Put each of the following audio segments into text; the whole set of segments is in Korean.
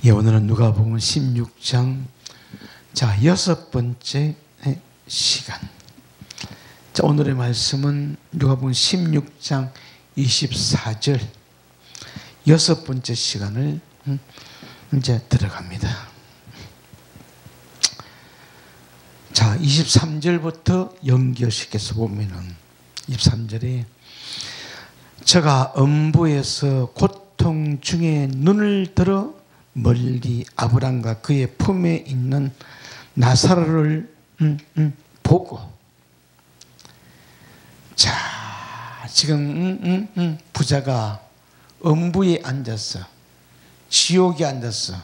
예, 오늘은 누가복음 16장 자 6번째 시간. 자, 오늘의 말씀은 누가복음 16장 24절 6번째 시간을 이제 들어갑니다. 자, 23절부터 연결시켜서 보면은 23절에 저가 음부에서 고통 중에 눈을 들어 멀리 아브람과 그의 품에 있는 나사로를 보고, 자, 지금 부자가 음부에 앉아서, 지옥에 앉아서,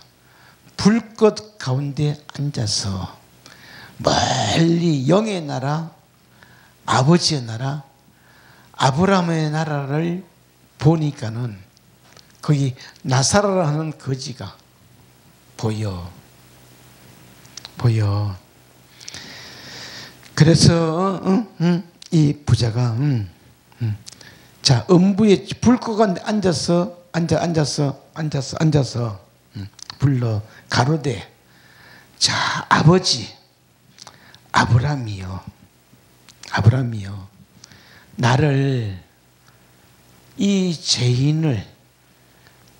불꽃 가운데 앉아서 멀리 영의 나라, 아버지의 나라, 아브라함의 나라를 보니까는 거기 나사로라는 거지가 보여. 그래서 이 부자가 자, 음부에 불꽃 가운데 앉아서 불러 가로되, 자, 아버지 아브라함이요, 나를, 이 죄인을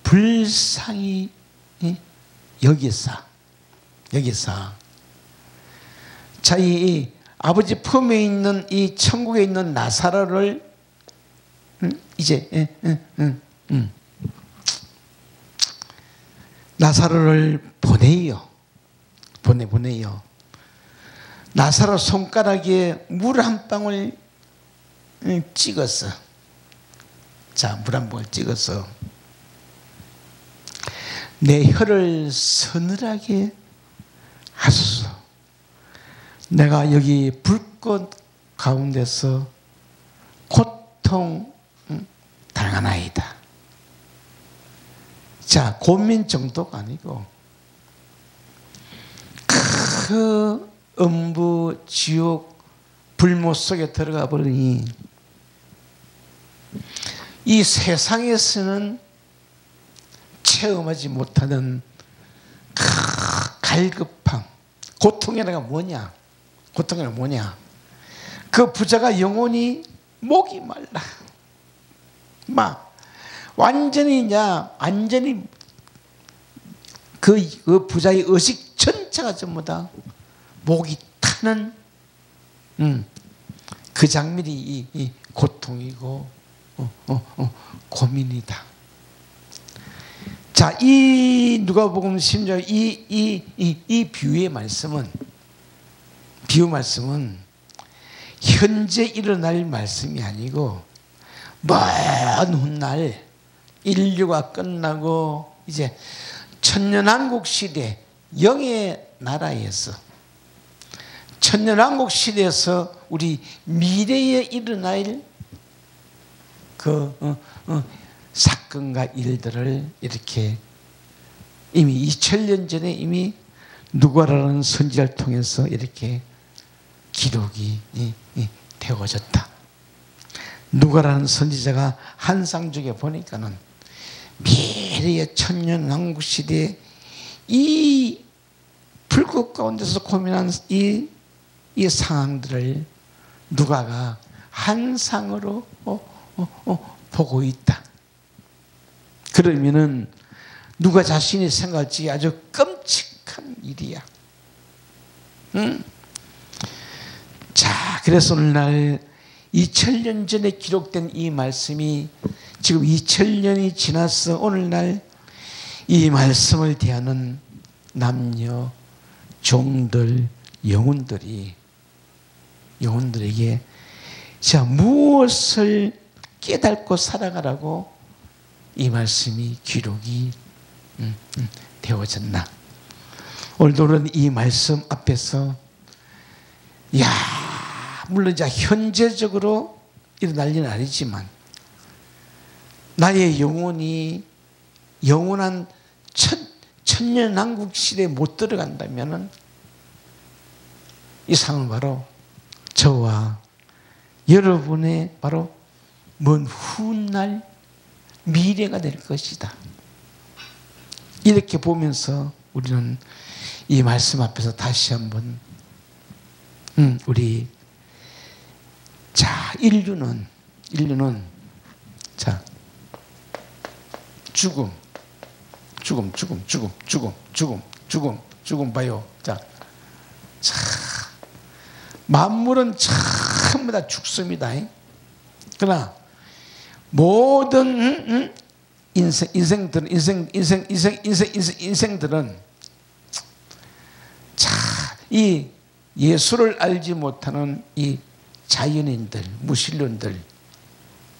불쌍히 여기사. 자, 이 아버지 품에 있는 이 천국에 있는 나사로를 이제 나사로를 보내요. 나사로 손가락에 물 한 방울 찍었어. 자, 물 한 방울 찍어서 내 혀를 서늘하게 하소서. 내가 여기 불꽃 가운데서 고통 당하나이다. 자, 고민 정도가 아니고 그 음부 지옥 불못 속에 들어가 버리니 이 세상에서는 체험하지 못하는 갈급함, 고통이라는 뭐냐? 그 부자가 영혼이 목이 말라. 완전히 그 부자의 의식 전체가 전부 다 목이 타는 그 장면이 이 고통이고 고민이다. 자, 이 누가복음 16장 이 비유 말씀은 현재 일어날 말씀이 아니고 먼 훗날 인류가 끝나고 이제 천년왕국 시대, 영의 나라에서 천년왕국 시대에서 우리 미래에 일어날 그 사건과 일들을 이렇게 이미 2000년 전에 이미 누가라는 선지자를 통해서 이렇게 기록이 되어졌다. 누가라는 선지자가 환상적에 보니까는 미래의 천년왕국 시대에 이 불꽃 가운데서 고민한 이 상황들을 누가가 환상으로 보고 있다. 그러면은 누가 자신이 생각하지 아주 끔찍한 일이야. 자, 그래서 오늘날 2000년 전에 기록된 이 말씀이 지금 2000년이 지나서 오늘날 이 말씀을 대하는 남녀, 종들, 영혼들에게 자, 무엇을 깨닫고 살아가라고 이 말씀이 기록이 되어졌나. 오늘은 이 말씀 앞에서 물론 이제 현재적으로 일어날 일은 아니지만 나의 영혼이 영원한 천년왕국 시대에 못 들어간다면은 이 상은 바로 저와 여러분의 바로 먼 훗날 미래가 될 것이다. 이렇게 보면서 우리는 이 말씀 앞에서 다시 한번 우리 자 인류는 자 죽음 봐요. 자 만물은 전부 다 죽습니다. 그러나 모든 인생들은 이 예수를 알지 못하는 이 자연인들, 무신론들,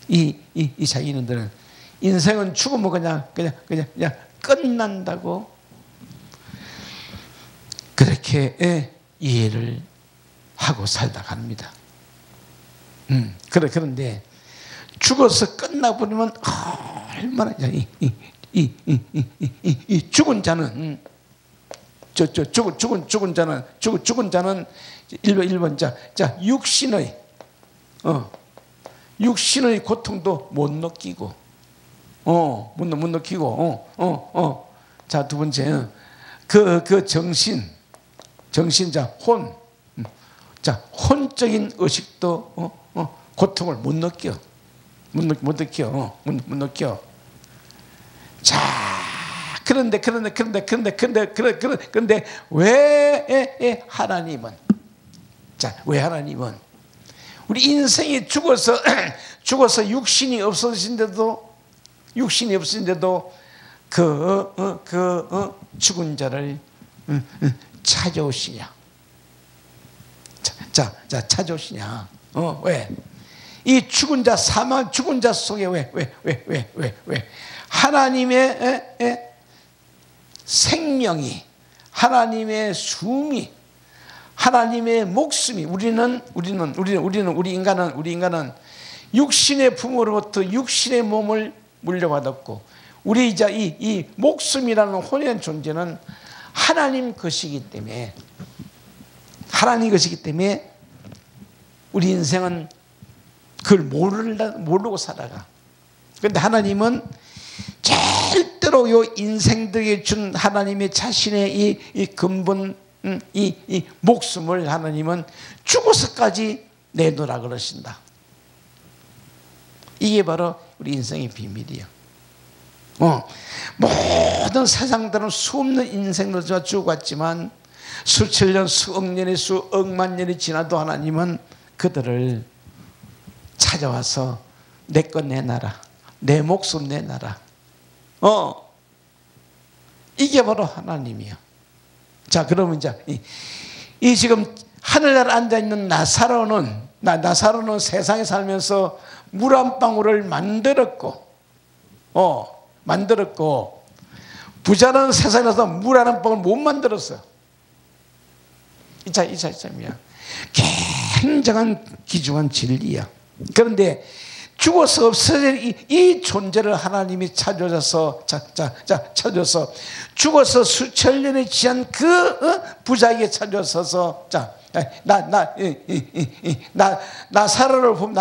이 자연인들은 인생은 죽으면 그냥 끝난다고 그렇게 이해를 하고 살다 갑니다. 그런데 죽어서 끝나버리면 얼마나 이 죽은 자는 죽은 자는 1번 자 육신의 고통도 못 느끼고 못 느끼고 자 두 번째 그 정신자 혼적인 의식도 고통을 못 느껴. 자, 그런데 왜 하나님은 왜 하나님은 우리 인생이 죽어서 육신이 없어진데도 그 죽은 자를 찾아오시냐? 찾아오시냐? 왜? 이 죽은 자 속에 왜? 하나님의 생명이, 하나님의 숨이, 하나님의 목숨이 우리 인간은 육신의 부모로부터 육신의 몸을 물려받았고 우리 이제 이 목숨이라는 혼의 존재는 하나님 것이기 때문에 우리 인생은 그걸 모르고 살아가. 그런데 하나님은 절대로 요 인생들에게 준 하나님의 자신의 이 근본 이 목숨을 하나님은 죽어서까지 내놓으라 그러신다. 이게 바로 우리 인생의 비밀이에요. 모든 세상들은 수없는 인생을 죽어갔지만 수천 년, 수억 년이 수억만 년이 지나도 하나님은 그들을 찾아와서 내 것 내놔라, 내 목숨 내놔라. 이게 바로 하나님이야. 자, 그러면 이제 이 지금 하늘나라에 앉아 있는 나사로는 세상에 살면서 물 한 방울을 만들었고, 부자는 세상에 나서 물 한 방울 못 만들었어. 이 차이점이야. 굉장한 귀중한 진리야. 그런데 죽어서 없어질 이 존재를 하나님이 찾아줘서 죽어서 수천 년이 지난 그 부자에게 찾아서서 나사로를 보면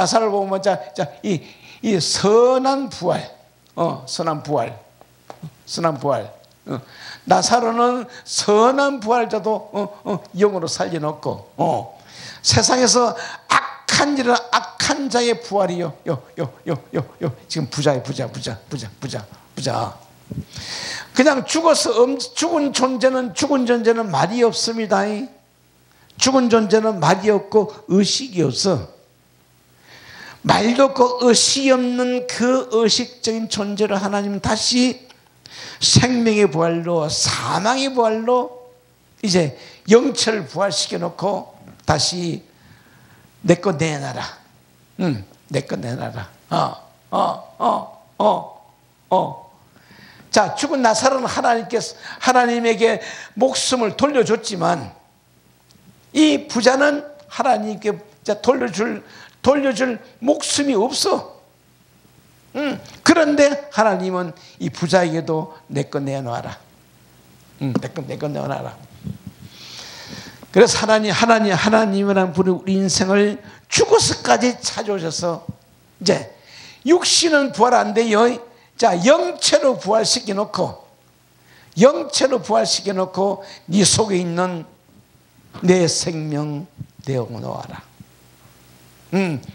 이 선한 부활. 나사로는 선한 부활자도 영으로 살려놓고 세상에서 악한 자의 부활이요. 지금 부자. 그냥 죽은 존재는 말이 없습니다. 죽은 존재는 말이 없고 의식이 없어. 말도 없고 의식이 없는 그 의식적인 존재를 하나님은 다시 생명의 부활로, 사망의 부활로 이제 영체를 부활시켜 놓고 다시 내 거 내놔라. 내 거 내놔라. 자, 죽은 나사로는 하나님에게 목숨을 돌려줬지만 이 부자는 하나님께 돌려줄 목숨이 없어. 그런데 하나님은 이 부자에게도 내 거 내놔라. 내 거 내놔라. 그래서 하나님이라는 분이 우리 인생을 죽어서까지 찾아오셔서 이제 육신은 부활 안 돼요. 자, 영체로 부활시켜 놓고 영체로 부활시켜 놓고 네 속에 있는 내 생명 내어놓아라.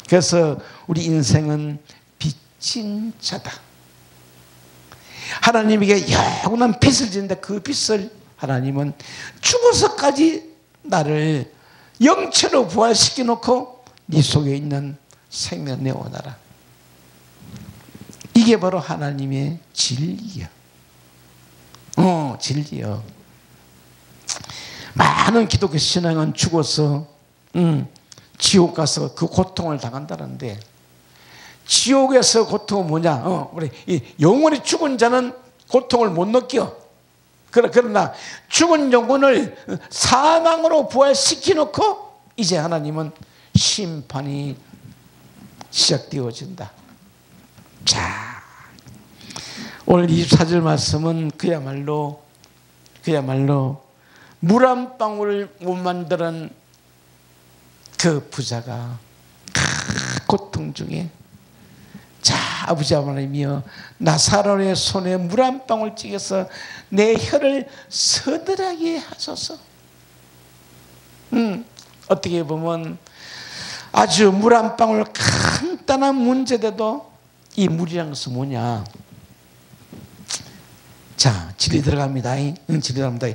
그래서 우리 인생은 빚진 자다. 하나님에게 영원한 빚을 지는데 그 빚을 하나님은 죽어서까지 나를 영체로 부활시켜 놓고 네 속에 있는 생명 내어놔라. 이게 바로 하나님의 진리야. 진리야. 많은 기독교 신앙은 죽어서 지옥 가서 그 고통을 당한다는데, 지옥에서 고통은 뭐냐? 우리 영원히 죽은 자는 고통을 못 느껴. 그러나 죽은 영혼을 사망으로 부활시켜 놓고 이제 하나님은 심판이 시작되어진다. 자, 오늘 24절 말씀은 그야말로 물 한 방울 못 만드는 그 부자가 고통 중에, 자, 아버지 하나님이여, 나사로의 손에 물 한 방울 찍어서 내 혀를 서늘하게 하소서. 어떻게 보면 아주 물 한 방울 간단한 문제돼도 이 물이란 것은 뭐냐? 자, 진리 들어갑니다. 진리 들어갑니다.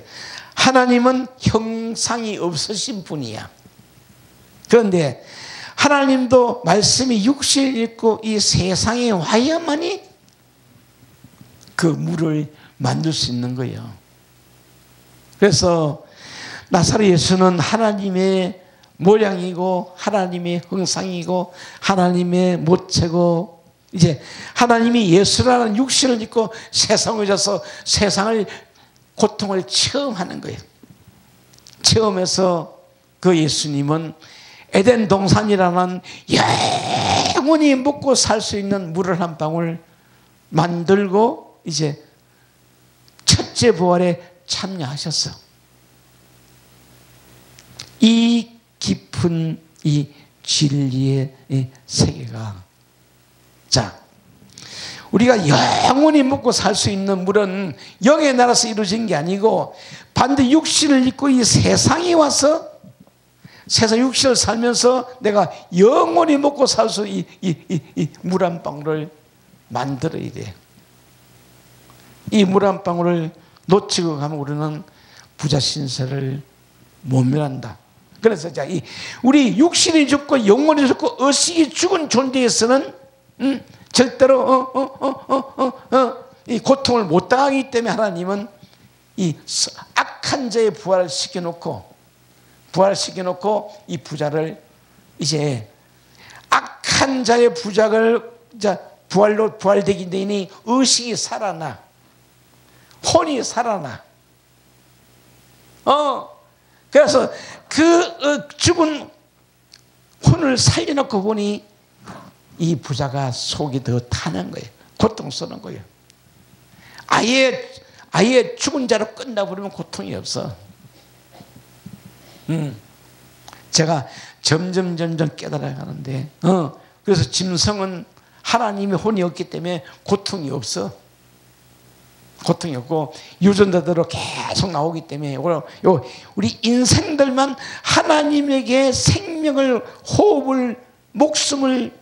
하나님은 형상이 없으신 분이야. 그런데 하나님도 말씀이 육신을 입고 이 세상에 와야만이 그 물을 만들 수 있는 거예요. 그래서 나사렛 예수는 하나님의 모양이고 하나님의 형상이고 하나님의 모체고, 이제 하나님이 예수라는 육신을 입고 세상에 오셔서 세상을 고통을 체험하는 거예요. 체험해서 그 예수님은 에덴 동산이라는 영원히 먹고 살 수 있는 물을 한 방울 만들고 이제 첫째 부활에 참여하셨어. 이 깊은 이 진리의 세계가, 자, 우리가 영원히 먹고 살 수 있는 물은 영의 나라에서 이루어진 게 아니고 반드시 육신을 입고 이 세상에 와서 세상 육신을 살면서 내가 영원히 먹고 살 수 이 물 한 방울을 만들어야 돼. 이 물 한 방울을 놓치고 가면 우리는 부자 신세를 모면한다. 그래서 자, 우리 육신이 죽고 영혼이 죽고 의식이 죽은 존재에서는 절대로 이 고통을 못 당하기 때문에 하나님은 이 악한 자의 부활을 시켜놓고 이 부자를 이제 악한 자의 부자를 부활되기 때문에 의식이 살아나, 혼이 살아나. 그래서 그 죽은 혼을 살려놓고 보니 이 부자가 속이 더 타는 거예요. 고통스러운 거예요. 아예 죽은 자로 끝나버리면 고통이 없어. 제가 점점 깨달아가는데, 그래서 짐승은 하나님의 혼이 없기 때문에 고통이 없어. 고통이 없고 유전자대로 계속 나오기 때문에 우리 인생들만 하나님에게 생명을, 호흡을, 목숨을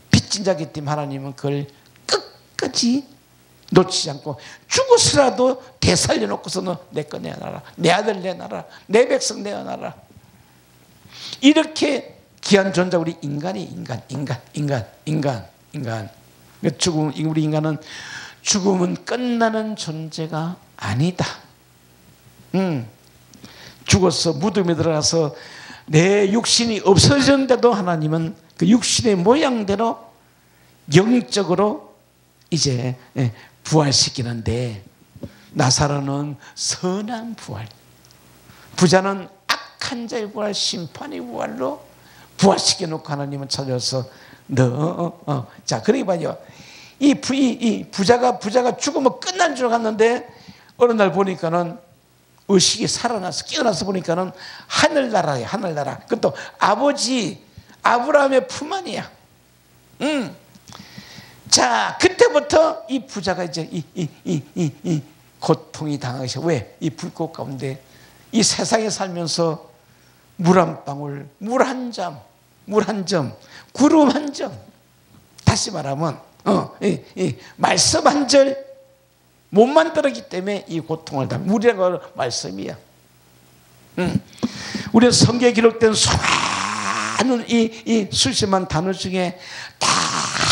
빚진 자기 때문에 하나님은 그걸 끝까지 놓치지 않고 죽어서라도 되살려놓고서 너 내 거 내놔라, 내 아들 내놔라, 내 백성 내놔라. 이렇게 귀한 존재 우리 인간이 인간. 우리 인간은 죽음은 끝나는 존재가 아니다. 죽어서 무덤에 들어가서 내 육신이 없어졌는데도 하나님은 그 육신의 모양대로 영적으로 이제 부활시키는데, 나사로는 선한 부활, 부자는 악한 자의 부활, 심판의 부활로 부활시켜놓고 하나님은 찾아서 자, 그러니 봐요. 이 부자가 죽으면 끝난 줄 알았는데 어느 날 보니까는 의식이 살아나서 깨어나서 보니까는 하늘나라예요. 하늘나라. 그것도 아버지 아브라함의 품 안이야. 자, 그때부터 이 부자가 이제 고통이 당하셔. 왜? 이 불꽃 가운데 이 세상에 살면서 물 한 방울, 물 한 점, 구름 한 점. 다시 말하면 말씀 한 절 못 만들었기 때문에 이 고통을 다. 물이라는 건 말씀이야. 우리 성경에 기록된 수많은 이 수십만 단어 중에 다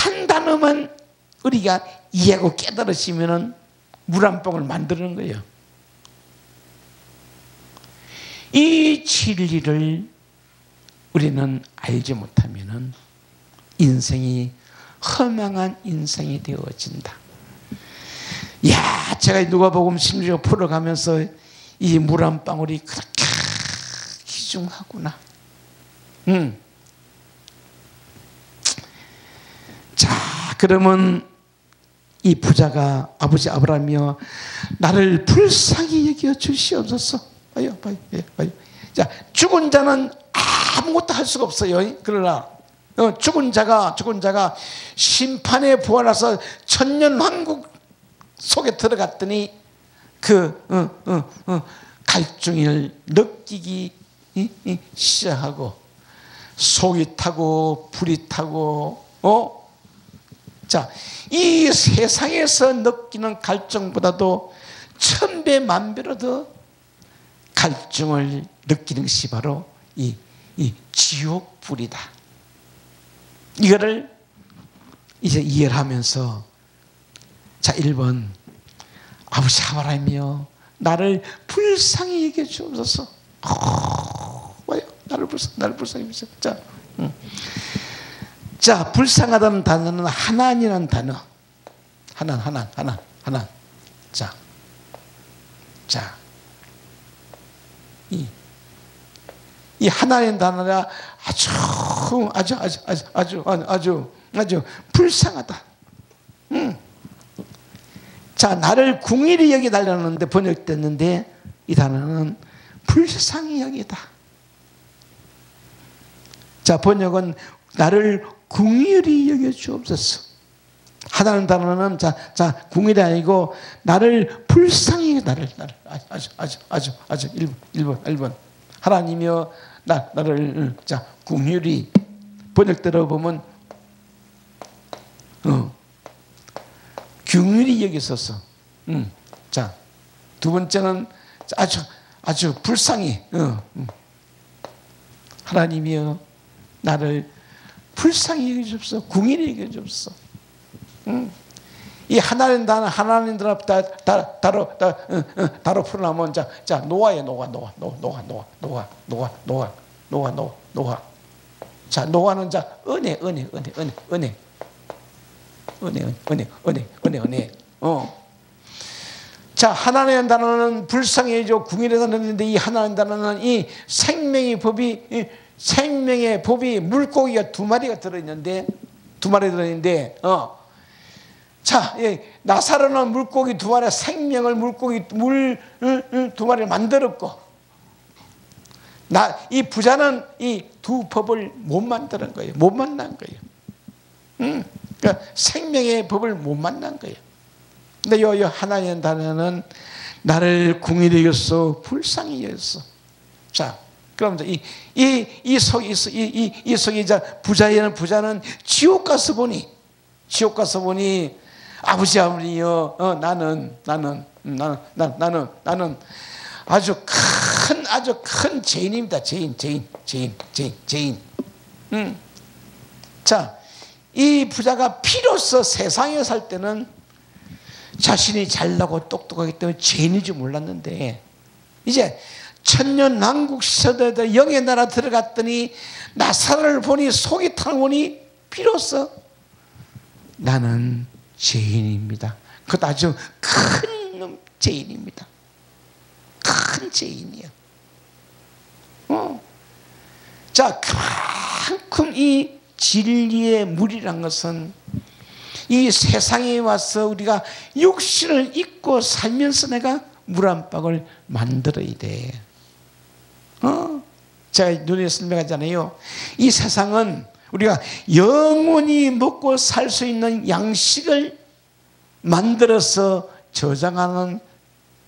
한 단어만 우리가 이해하고 깨달으시면은 물 한 방울 만드는 거예요. 이 진리를 우리는 알지 못하면은 인생이 허망한 인생이 되어진다. 야, 제가 누가복음 16장 풀어가면서 이 물 한 방울이 그렇게 귀중하구나. 자, 그러면 이 부자가 아버지 아브라함이여 나를 불쌍히 여겨 주시옵소서. 봐요. 자, 죽은 자는 아무것도 할 수가 없어요. 그러나 죽은 자가 심판에 부활해서 천년 왕국 속에 들어갔더니 갈증을 느끼기 시작하고 속이 타고 불이 타고 자, 이 세상에서 느끼는 갈증보다도 1000배 만배로 더 갈증을 느끼는 것이 바로 이 지옥불이다. 이거를 이제 이해를 하면서 자, 1번 아버지 아브라함이여 나를 불쌍히 여겨 주옵소서. 와요. 나를 불쌍히 여겨. 자, 불쌍하다는 단어는 하나님이라는 단어. 하나. 자, 이 하나님 단어가 아주 불쌍하다. 자, 나를 궁일이 여기달라는데 번역됐는데 이 단어는 불쌍히 여기다. 자, 번역은 나를 궁일이 여겨 주옵소서. 하나님 단어는 궁일이 아니고 나를 불쌍히 나를 아주 1번 하나님이여 나를 궁일이 번역대로 보면 긍휼히 여기소서. 자, 두 번째는 아주 불쌍히 하나님이여 나를 불쌍히 여기소서. 궁일히 여기소서. 이 하나님 단어 다로 풀어나면 자 노아에 노아. 자, 노아는 은혜. 자, 하나님 단어는 불쌍해져 궁일의 단어인데 이 하나님 단어는 이 생명의 법이 물고기가 2마리가 들어있는데 자, 나사로는 물고기 2마리 생명을 물고기 물 2마리를 만들었고 이 부자는 이 두 법을 못 만든 거예요. 그러니까 생명의 법을 못 만난 거예요. 근데 요 하나님 단어는 나를 궁일히 여겼어, 불쌍히 여겼어. 자, 그럼 이 속이 부자는 지옥 가서 보니 아버지여 나는 아주 큰 죄인입니다. 죄인. 자, 이 부자가 비로소 세상에 살 때는 자신이 잘나고 똑똑하기 때문에 죄인인 줄 몰랐는데 이제 천년 왕국 시대에 영의 나라 들어갔더니 나사로를 보니 속이 타보니 비로소 나는 죄인입니다. 그것도 아주 큰 죄인입니다. 큰 죄인이야. 자, 그만큼 이 진리의 물이란 것은 이 세상에 와서 우리가 육신을 입고 살면서 내가 물 한 방울 만들어야 돼. 제가 눈에 설명하잖아요. 이 세상은 우리가 영원히 먹고 살 수 있는 양식을 만들어서 저장하는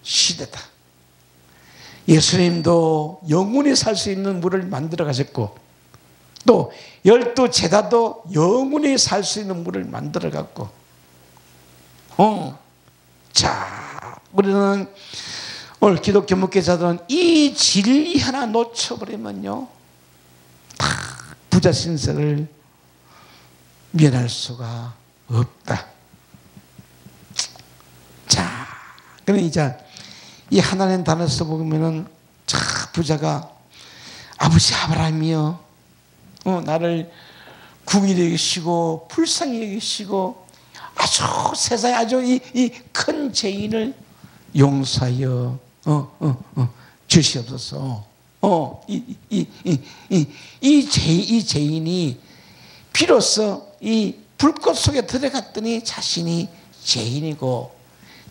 시대다. 예수님도 영원히 살 수 있는 물을 만들어 가셨고, 또 12제자도 영원히 살 수 있는 물을 만들어 갖고, 자, 우리는 오늘 기독교 목회자들은 이 진리 하나 놓쳐버리면요, 다 부자 신세를 면할 수가 없다. 자, 그럼 이제 이 하나님 단어에서 보면은, 자, 부자가 아버지 아브라함이여, 나를 궁히 여기시고 불쌍히 여기시고 아주 세상에 아주 이 큰 죄인을 용서하여 주시옵소서. 이 죄인이 비로소 이 불꽃 속에 들어갔더니 자신이 죄인이고,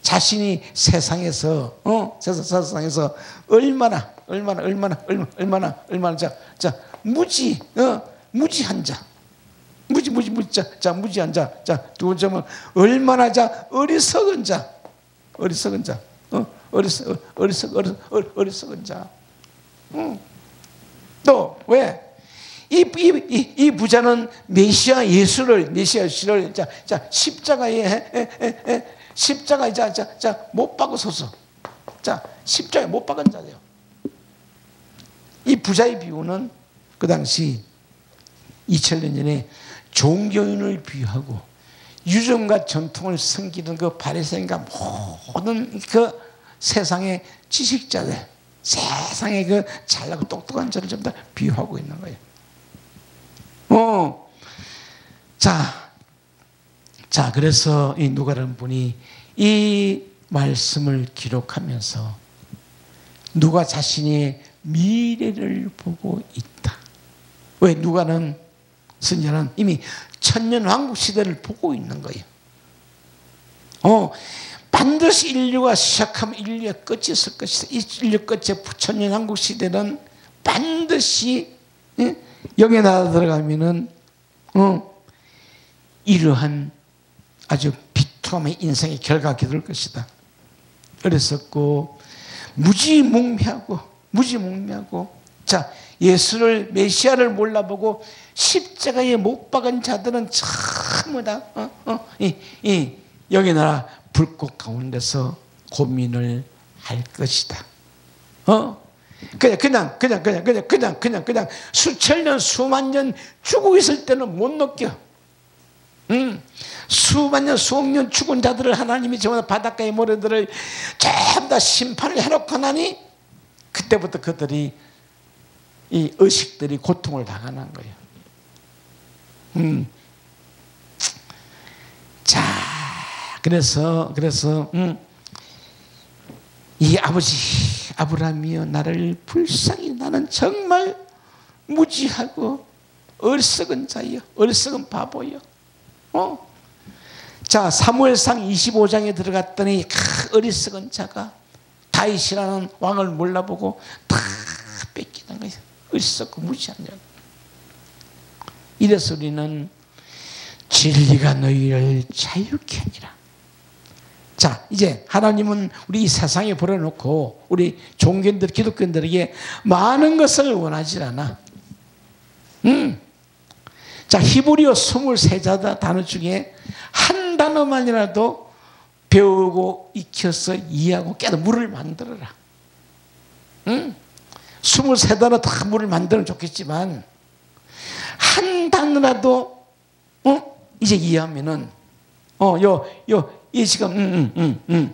자신이 세상에서 얼마나 무지한 자, 무지한 자. 자, 두 번째는 얼마나 어리석은 자. 또 왜? 이 부자는 메시아를 십자가에 못 박으소서. 자, 십자가에 못 박은 자예요. 이 부자의 비유는 그 당시 2000년 전에 종교인을 비유하고 유전과 전통을 섬기는 그 바리새인과 모든 그 세상의 지식자들, 세상의 그 잘나고 똑똑한 자를 전부 다 비유하고 있는 거예요. 자, 그래서 이 누가라는 분이 이 말씀을 기록하면서 누가 자신의 미래를 보고 있다. 왜? 누가는 선자는 이미 천년왕국 시대를 보고 있는 거예요. 반드시 인류가 시작하면 인류의 끝이 있을 것이다. 이 인류 끝에 천년왕국 시대는 반드시 영의 나라 들어가면은 이러한 아주 비참한 인생의 결과가 될 것이다. 그랬었고, 무지몽매하고 자, 예수를 메시아를 몰라보고 십자가에 못 박은 자들은 전부 다 이 영의 나라 불꽃 가운데서 고민을 할 것이다. 그냥 수천 년 수만 년 죽고 있을 때는 못 느껴. 수만 년 수억 년 죽은 자들을 하나님이 정말 바닷가의 모래들을 전부 다 심판을 해놓고 나니 그때부터 그들이 이 의식들이 고통을 당하는 거예요. 자, 그래서 이 아버지 아브라함이여, 나를 불쌍히, 나는 정말 무지하고 어리석은 자여, 어리석은 바보여. 자, 사무엘상 25장에 들어갔더니 어리석은 자가 다윗이라는 왕을 몰라보고 다 뺏기는 거예요. 어리석고 무지한 자. 이래서 우리는 진리가 너희를 자유케 하니라. 자, 이제 하나님은 우리 이 세상에 버려놓고 우리 종교인들, 기독교인들에게 많은 것을 원하지 않아. 자, 히브리어 23 단어 중에 한 단어만이라도 배우고 익혀서 이해하고 깨닫는 물을 만들어라. 23단어 다 물을 만들면 좋겠지만 한 단어라도 이제 이해하면은 이 지금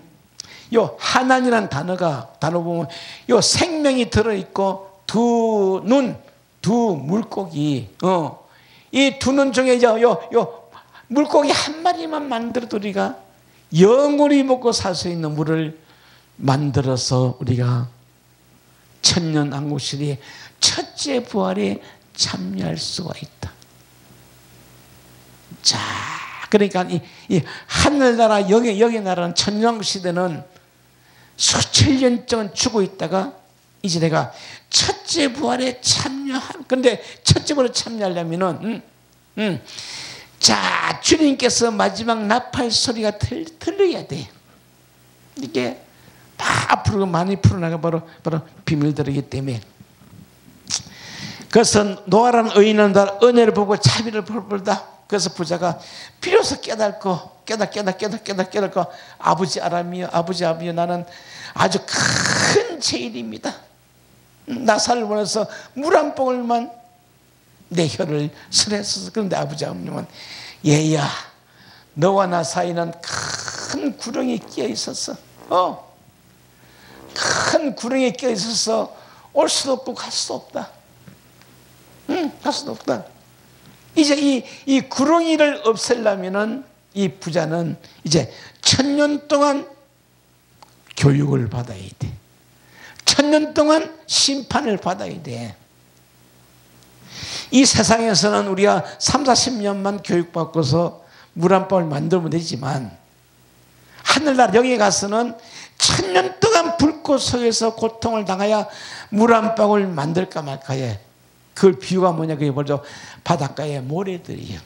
요 하나님이라는 단어 보면 요 생명이 들어 있고 두 눈, 두 물고기, 이 두 눈 중에 요 물고기 한 마리만 만들어도 우리가 영원히 먹고 살 수 있는 물을 만들어서 우리가 천년왕국 시대의 첫째 부활에 참여할 수가 있다. 자, 그러니까 이 하늘나라 영의 나라는 천년왕국 시대는 수천 년 동안 죽어 있다가 이제 내가 첫째 부활에 참여한. 근데 첫째 부활에 참여하려면은 자, 주님께서 마지막 나팔 소리가 들려야 돼. 이게 다 앞으로 많이 풀어나가 바로 비밀들이기 때문에. 그래서 노아라는 의인은 은혜를 보고 자비를 베풀다. 그래서 부자가 비로소 깨닫고 아버지 아람이여 나는 아주 큰 죄인입니다. 나사를 원해서 물 한 방울만 내 혀를 설했었어. 그런데 아버지 아버님은 얘야 너와 나 사이는 큰 구렁이 끼어 있었어. 큰 구렁이 끼어 있어서 올 수도 없고 갈 수도 없다. 갈 수도 없다. 이제 이 구렁이를 없애려면은 이 부자는 이제 1000년 동안 교육을 받아야 돼. 1000년 동안 심판을 받아야 돼. 이 세상에서는 우리가 30-40년만 교육받고서 물 한 방울 만들면 되지만 하늘나라 영에 가서는 1000년 동안 불꽃 속에서 고통을 당하여 물 한 방울 만들까 말까에. 그걸 비유가 뭐냐? 그게 뭐죠? 바닷가의 모래들이에요.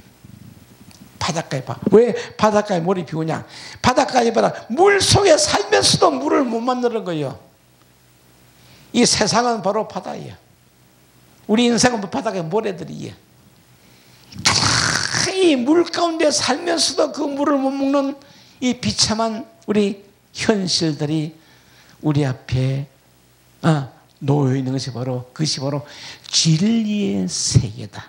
바닷가에 왜 바닷가에 모래 비우냐? 바닷가에 물 속에 살면서도 물을 못 만드는 거예요. 이 세상은 바로 바다예요. 우리 인생은 바닷가의 모래들이에요. 이 물 가운데 살면서도 그 물을 못 먹는 이 비참한 우리 현실들이 우리 앞에 놓여 있는 것이 바로 진리의 세계다.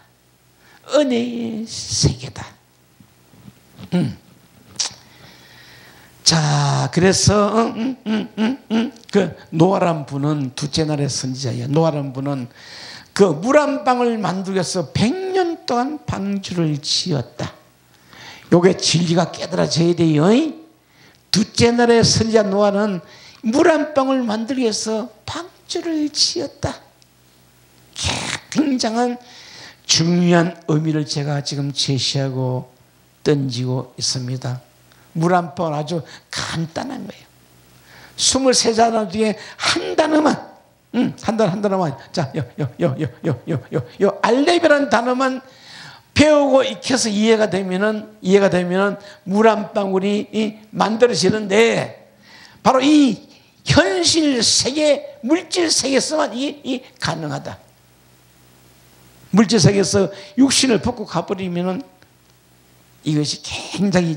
은혜의 세계다. 자, 그래서 그 노아란 분은 둘째 날의 선지자예요. 노아란 분은 그 물 한 방울 만들기 위해서 100년 동안 방주를 지었다. 요게 진리가 깨달아져야 돼요. 둘째 날의 선지자 노아는 물 한 방울 만들기 위해서 방주를 지었다. 굉장한 중요한 의미를 제가 지금 제시하고 던지고 있습니다. 물 한 방울 아주 간단한 거예요. 23단어 중에 한 단어만, 한 단어만, 자, 요 알렙이라는 단어만 배우고 익혀서 이해가 되면은 물 한 방울이 만들어지는데 바로 이 현실 세계, 물질 세계에서만 이 가능하다. 물질 세계에서 육신을 벗고 가버리면은 이것이 굉장히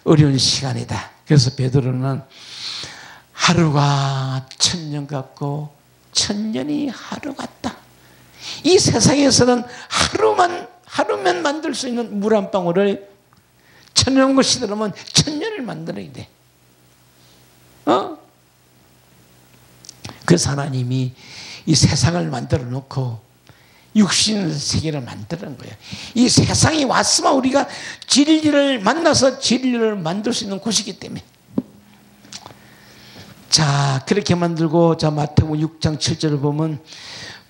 어려운 시간이다. 그래서 베드로는 하루가 1000년 같고 1000년이 하루 같다. 이 세상에서는 하루면 만들 수 있는 물 한 방울을 1000년 시들으면 1000년을 만들어야 돼. 그래서 하나님이 이 세상을 만들어 놓고 육신 세계를 만드는 거예요. 이 세상이 왔으면 우리가 진리를 만나서 진리를 만들 수 있는 곳이기 때문에. 자, 그렇게 만들고, 자, 마태복음 6장 7절을 보면,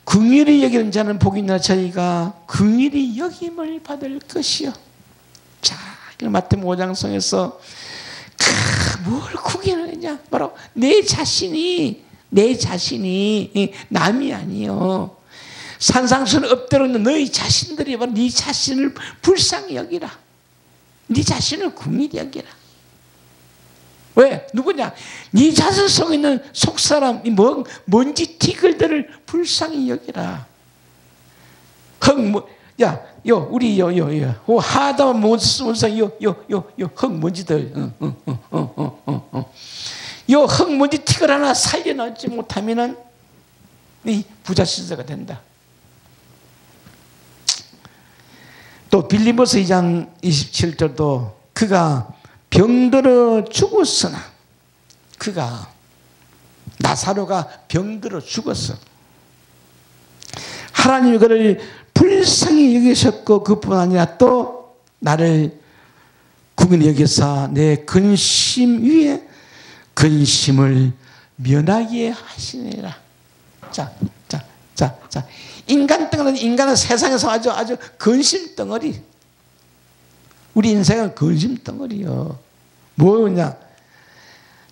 긍휼히 여기는 자는 복이 있나 저희가 긍휼히 여김을 받을 것이요. 자, 마태복음 5장 성에서 뭘 구경하느냐? 바로 내 자신이 남이 아니요. 산상수는 엎드려 있는 너희 자신들이 바로 네 자신을 불쌍히 여기라. 네 자신을 긍휼히 여기라. 왜? 누구냐? 네 자신 속에 있는 속사람, 먼지 티끌들을 불쌍히 여기라. 우리 하다만 못쓰면서 흙먼지들, 흙먼지 티끌 하나 살려놓지 못하면은 네 부자 신세가 된다. 또 빌립보서 2장 27절도 그가 병들어 죽었으나 나사로가 병들어 죽었어. 하나님이 그를 불쌍히 여기셨고 그뿐 아니라 또 나를 긍휼히 여기사 내 근심 위에 근심을 면하게 하시니라. 자. 인간은 세상에서 아주 근심 덩어리. 우리 인생은 근심 덩어리요. 뭐냐?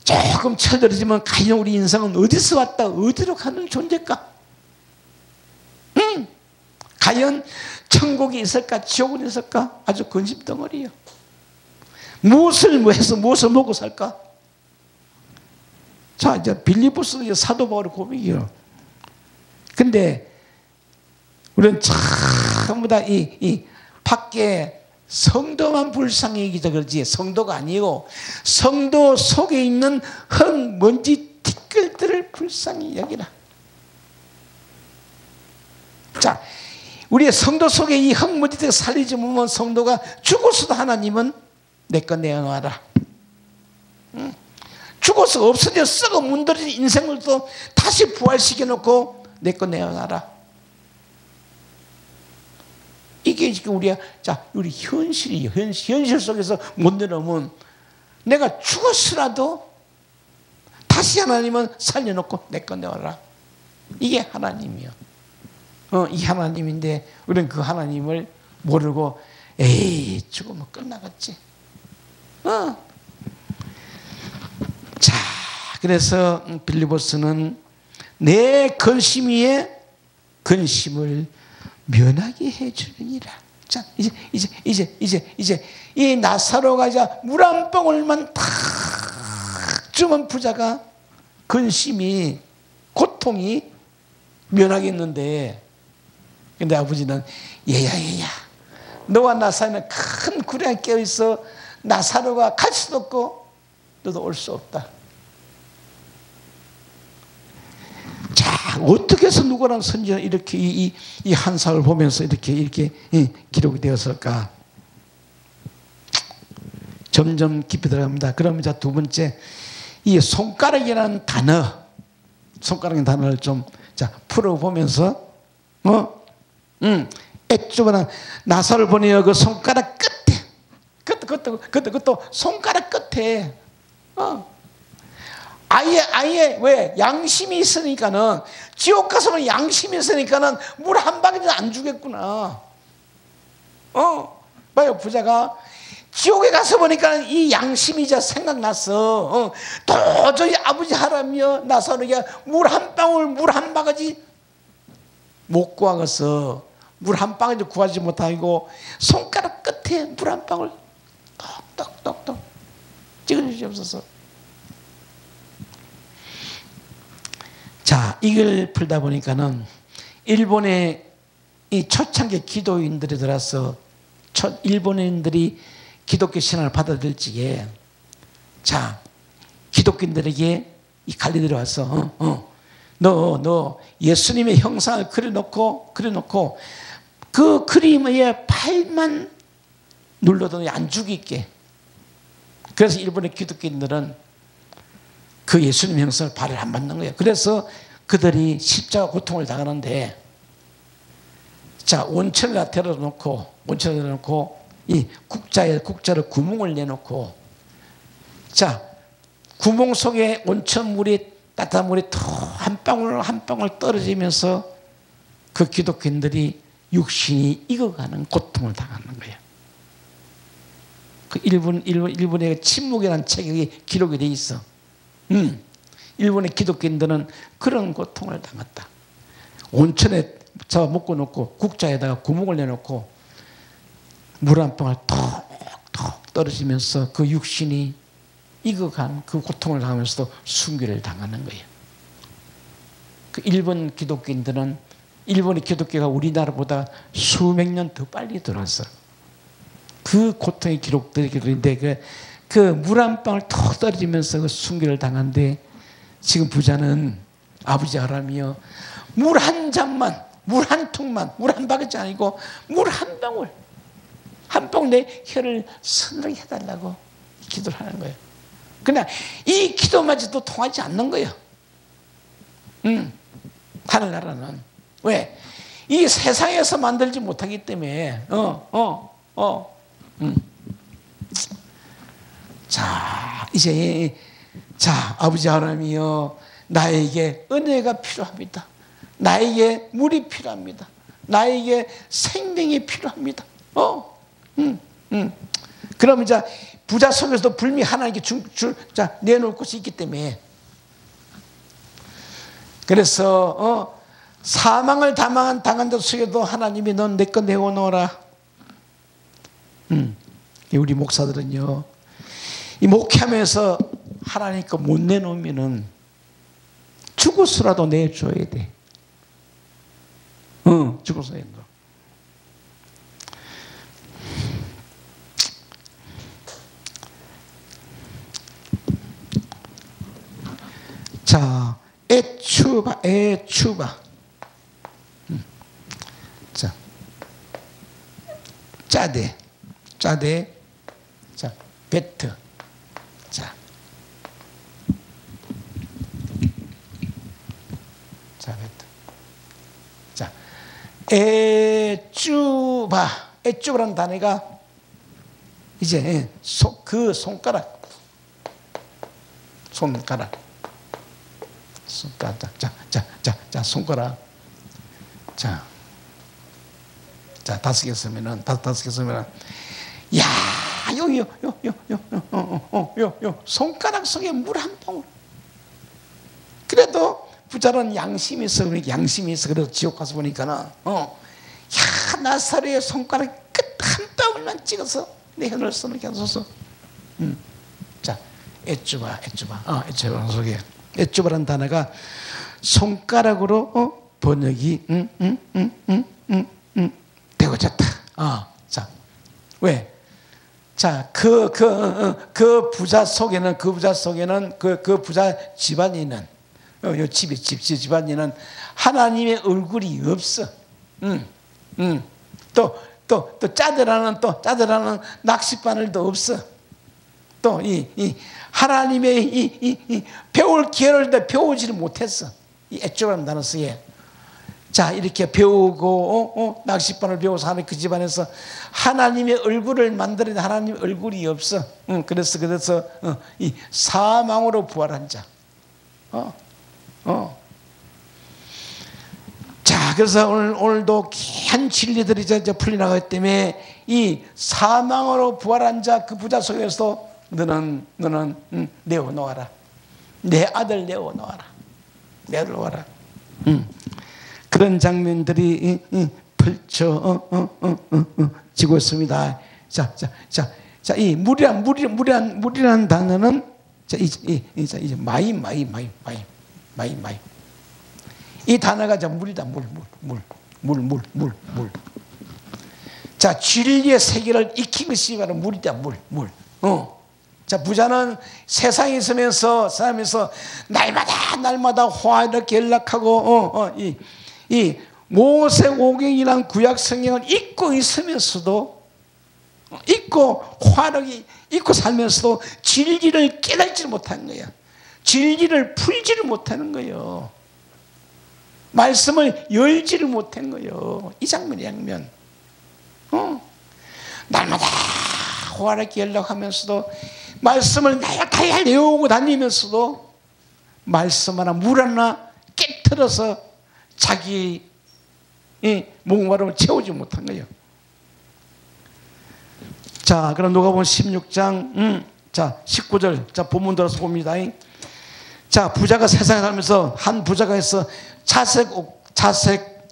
조금 철들어지면 과연 우리 인생은 어디서 왔다 어디로 가는 존재일까? 과연 천국이 있을까? 지옥은 있을까? 아주 근심 덩어리요. 무엇을 해서 무엇을 먹고 살까? 자, 이제 빌립보서는 이제 사도 바울의 고백이요. 근데 우리는 전부 다 이 밖에 성도만 불쌍히 여기자 그러지, 성도가 아니고 성도 속에 있는 흙, 먼지, 티끌들을 불쌍히 여기라. 자, 우리의 성도 속에 이 흙, 먼지들을 살리지 못하면 성도가 죽었어도 하나님은 내 거 내어놔라. 죽어서 없어져 썩어 문드러진 인생을 또 다시 부활시켜놓고 내 거 내어놔라. 이게 지금 우리가, 자, 우리 현실이에요. 현실 속에서 못 내놓으면 내가 죽었으라도 다시 하나님은 살려놓고 내 거 내어라. 이게 하나님이요. 이 하나님인데 우리는 그 하나님을 모르고 에이 죽으면 끝나겠지. 자, 그래서 빌립보서는 내 근심 위에 근심을 면하게 해주느니라. 자, 이제 이 나사로가 이제 물 한 방울만 탁 주면 부자가 근심이, 고통이 면하겠는데, 근데 아버지는 얘야 너와 나사로는 큰 구덩이에 깨어있어. 나사로가 갈 수도 없고 너도 올 수 없다. 자, 어떻게 해서 누구랑 선지자는 이렇게 이 한상을 보면서 이렇게 기록이 되었을까? 점점 깊이 들어갑니다. 그러면 자, 두 번째, 이 손가락이라는 단어, 손가락이라는 단어를 좀 자 풀어보면서 애초부는 나사를 보내어 그 손가락 끝에, 그것도 손가락 끝에, 아예 왜 양심이 있으니까는, 지옥 가서는 양심이 있으니까는 물 한 방울도 안 주겠구나. 봐요, 부자가 지옥에 가서 보니까 이 양심이 이제 생각났어. 도저히 아버지 하라며 나사로에게 물 한 방울, 물 한 바가지 못 구하겠어. 물 한 방울도 구하지 못하고 손가락 끝에 물 한 방울 똑똑똑똑 찍어주시옵소서. 자, 이걸 풀다 보니까는 일본의 이 초창기 기도인들이 들어서 일본인들이 기독교 신앙을 받아들일 적에, 자, 기독교인들에게 이 관리들이 와서 너 예수님의 형상을 그려놓고 그 그림의 팔만 눌러도 안 죽이게. 그래서 일본의 기독교인들은 그 예수님 형상을 발을 안 받는 거예요. 그래서 그들이 십자가 고통을 당하는데, 자, 온천을 데려놓고 이 국자를 구멍을 내놓고, 자, 구멍 속에 온천물이, 따뜻한 물이 한 방울 한 방울 떨어지면서 그 기독교인들이 육신이 익어가는 고통을 당하는 거예요. 그 일본의 침묵이라는 책이 기록이 돼 있어. 일본의 기독교인들은 그런 고통을 당했다. 온천에 잡아 먹고 놓고 국자에다가 구멍을 내놓고 물 한 방울 톡톡 떨어지면서 그 육신이 익어간 그 고통을 당하면서도 순교를 당하는 거예요. 그 일본 기독교인들은, 일본의 기독교가 우리나라보다 수백 년 더 빨리 들어왔어. 그 고통의 기록들인데 그 물 한 방울 톡 떨어지면서 그 순교를 당한데, 지금 부자는 아버지 하라며 물 한 잔만, 물 한 통만, 물 한 바가지 아니고 물 한 방울, 한 방울 내 혀를 서늘하게 해달라고 기도를 하는 거예요. 그러나 이 기도마저도 통하지 않는 거예요. 하늘나라는. 왜? 이 세상에서 만들지 못하기 때문에. 자, 이제, 자, 아버지 하나님이여, 나에게 은혜가 필요합니다. 나에게 물이 필요합니다. 나에게 생명이 필요합니다. 그럼 이제 부자 속에서도 불미 하나님께 자, 내놓을 곳이 있기 때문에, 그래서 사망을 당한 데 속에도 하나님이 넌 내 거 내어놓아라. 우리 목사들은요, 이 목회하면서 하나님 거 못 내놓으면은 죽어서라도 내줘야 돼. 죽어서 내줘. 자, 애추바. 자, 짜대. 자, 베트. 자, 베트. 자, 애쭈바라는 단어가 이제 그 손가락. 손가락. 손가락. 자, 5개 쓰면은, 야, 손가락 속에 물 한 방울. 그래도 부자는 양심이 있어. 그래도 지옥 가서 보니까는, 나사로의 손가락 끝 한 방울만 찍어서 내 현을 써놓게 하소서. 자, 애쭈바 속에. 애쭈바라는 단어가 손가락으로 번역이 되어졌다. 자, 왜? 자, 그 부자 속에는 그 부자 집안에는 집안에는 하나님의 얼굴이 없어. 또 짜들하는 낚싯바늘도 없어. 또 이 하나님의 이 배울 기회를 배우지를 못했어. 이 애쭈바라는 단어 쓰에. 자, 이렇게 배우고 낚싯바늘 배워서 하는 그 집안에서 하나님의 얼굴을 만들었는데 하나님의 얼굴이 없어. 그래서 이 사망으로 부활한 자. 자, 그래서 오늘도 귀한 진리들이 이제 풀려나가기 때문에 이 사망으로 부활한 자 그 부자 속에서 너는 내어놓아라. 내 아들 내어놓아라. 내어놓아라. 그런 장면들이 펼쳐지고 있습니다. 자, 이 물이란 단어는 이제 마이. 이 단어가 자 물이다. 물. 자, 진리의 세계를 익힌 것이 바로 물이다. 물. 자, 부자는 세상에 있으면서 살면서 날마다 화 이렇게 연락하고 이 모세오경이란 구약 성경을 읽고 있으면서도 읽고 화력이 읽고 살면서도 진리를 깨닫지 못하는 거야. 진리를 풀지를 못하는 거예요. 말씀을 열지를 못한 거예요. 이 장면. 날마다 화력이 연락하면서도 말씀을 나약하게 내오고 다니면서도 말씀 하나 물 하나 깨트려서 자기 목마름을 채우지 못한 거예요. 자, 그럼 누가복음 16장 자 19절 자 본문 들어서 봅니다. 자, 부자가 세상에 살면서 한 부자가 있어 자색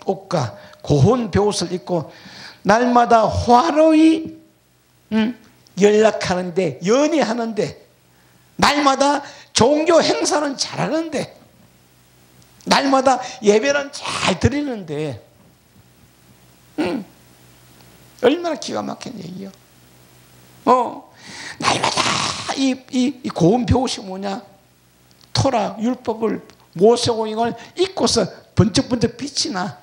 옷과 고운 베옷을 입고 날마다 화로이 연락하는데 연애하는데 날마다 종교 행사는 잘하는데 날마다 예배는 잘 드리는데 얼마나 기가 막힌 얘기요. 날마다 이 고운 배옷이 뭐냐? 토라 율법을 모세오경을 읽고서 번쩍번쩍 빛이 나.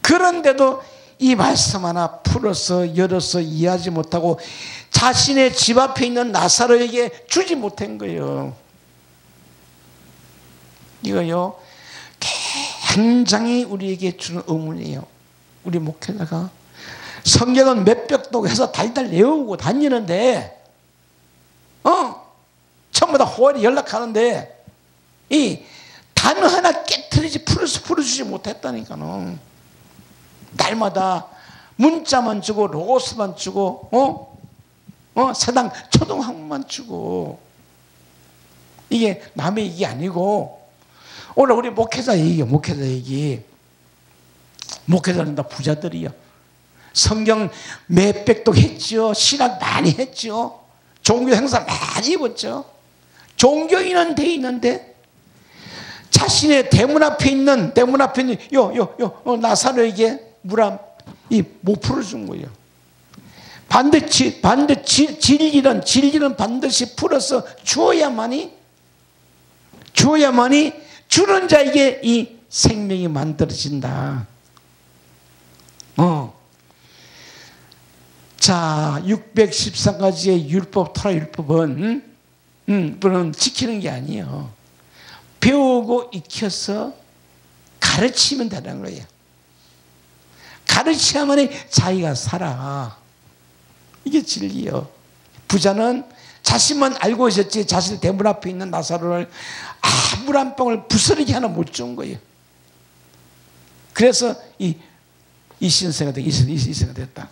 그런데도 이 말씀 하나 풀어서 열어서 이해하지 못하고 자신의 집 앞에 있는 나사로에게 주지 못한 거예요. 이거요 굉장히 우리에게 주는 의문이에요. 우리 목회자가 성경은 몇백독 해서 달달 외우고 다니는데 처음부터 호월이 연락하는데 이 단어 하나 깨트리지 풀어주지 못했다니까는. 날마다 문자만 주고 로고스만 주고 세당 초등학만 주고 이게 남의 얘기 아니고 오늘 우리 목회자 얘기예요. 목회자는 다 부자들이요. 성경 몇백독 했죠. 신학 많이 했죠. 종교 행사 많이 입었죠. 종교인은 돼 있는데 자신의 대문 앞에 있는 나사로에게 이 못 풀어준 거예요. 반드시 진리는 반드시 풀어서 주어야만이 주는 자에게 이 생명이 만들어진다. 자, 613가지의 율법, 토라 율법은 물론 지키는 게 아니에요. 배우고 익혀서 가르치면 되는 거예요. 가르쳐야만이 자기가 살아. 이게 진리요. 부자는 자신만 알고 있었지 자신의 대문 앞에 있는 나사로를 물 한 방울 부스러기 하나 못 준 거예요. 그래서 이 신세가 됐다.